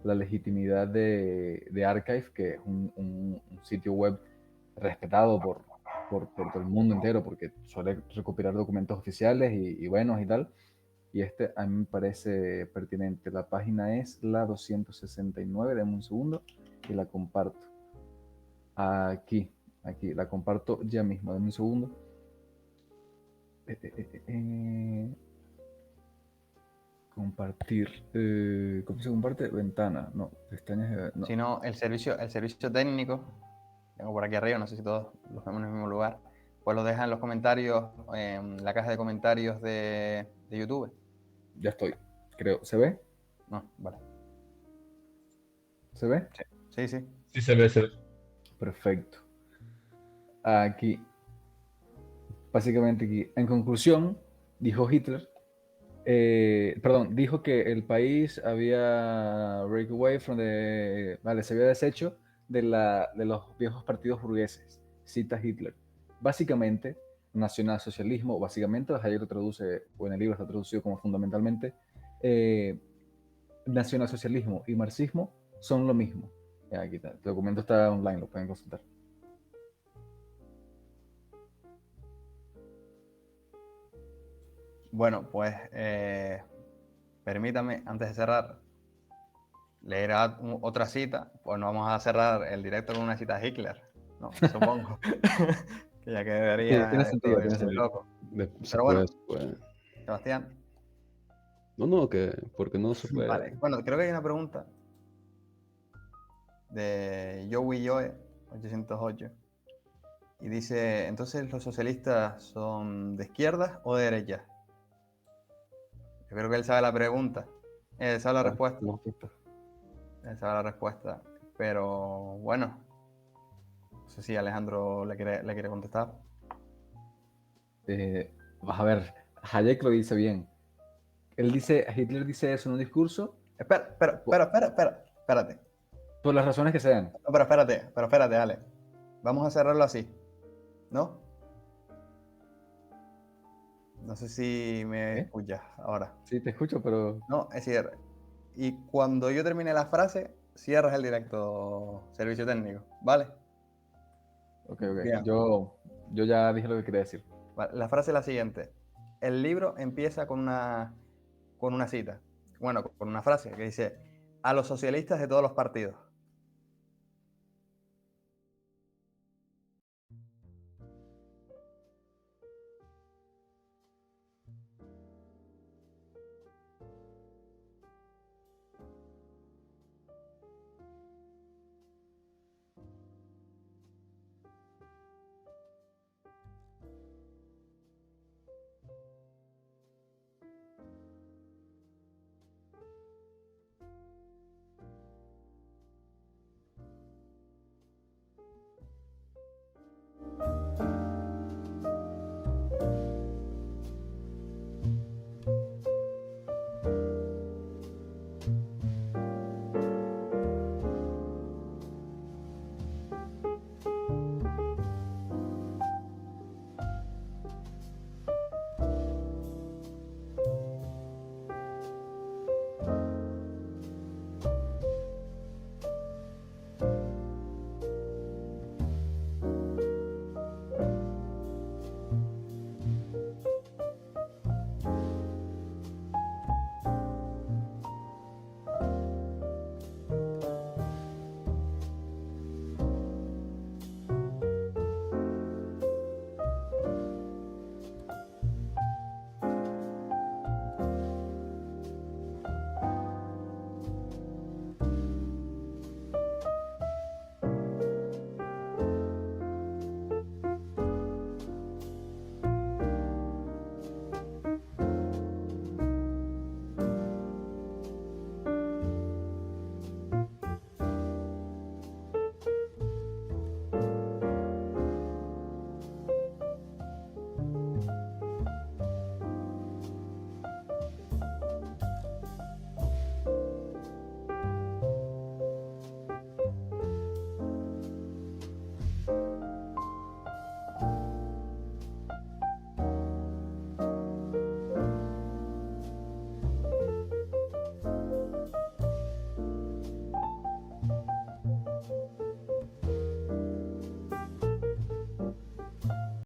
la legitimidad de Archive, que es un sitio web respetado por todo el mundo entero, porque suele recopilar documentos oficiales y buenos y tal. Y a mí me parece pertinente. La página es la 269, dame un segundo y la comparto. Aquí la comparto ya mismo, dame un segundo. Compartir. ¿Cómo se comparte? Ventana, no, pestañas. No. Si no, el servicio técnico, tengo por aquí arriba, no sé si todos los vemos en el mismo lugar, pues lo dejan en los comentarios, en la caja de comentarios de YouTube. Ya estoy, creo. ¿Se ve? No, vale. ¿Se ve? Sí, sí. Sí se ve, se ve. Perfecto. Aquí. Básicamente aquí. En conclusión, dijo Hitler, dijo que el país había break away from se había deshecho de los viejos partidos burgueses. Cita Hitler. Básicamente, nacionalsocialismo, básicamente, Hayek lo traduce, o en el libro está traducido como fundamentalmente, nacionalsocialismo y marxismo son lo mismo. Aquí está, el documento está online, lo pueden consultar. Bueno, pues permítame, antes de cerrar, leer otra cita. Pues no vamos a cerrar el directo con una cita de Hitler, no, supongo. Que ya quedaría tiene sentido, tiene sentido. loco. Pero bueno, pues. Sebastián. No, porque no se puede. Vale, bueno, creo que hay una pregunta de Joey Joe 808 y dice: entonces, ¿los socialistas son de izquierdas o de derechas? Yo creo que él sabe la pregunta, él sabe la respuesta. Él sabe la respuesta, pero bueno, no sé si Alejandro le quiere contestar. Vas a ver, Hayek lo dice bien. Hitler dice eso en un discurso. Espérate. Por las razones que sean. No, pero espérate, Ale. Vamos a cerrarlo así. ¿No? No sé si me ¿Eh? escuchas ahora. Sí, te escucho, pero No, es decir, y cuando yo termine la frase, cierras el directo, servicio técnico, ¿vale? ok. Bien. Yo ya dije lo que quería decir. Vale, la frase es la siguiente. El libro empieza con una cita, bueno, con una frase que dice, a los socialistas de todos los partidos.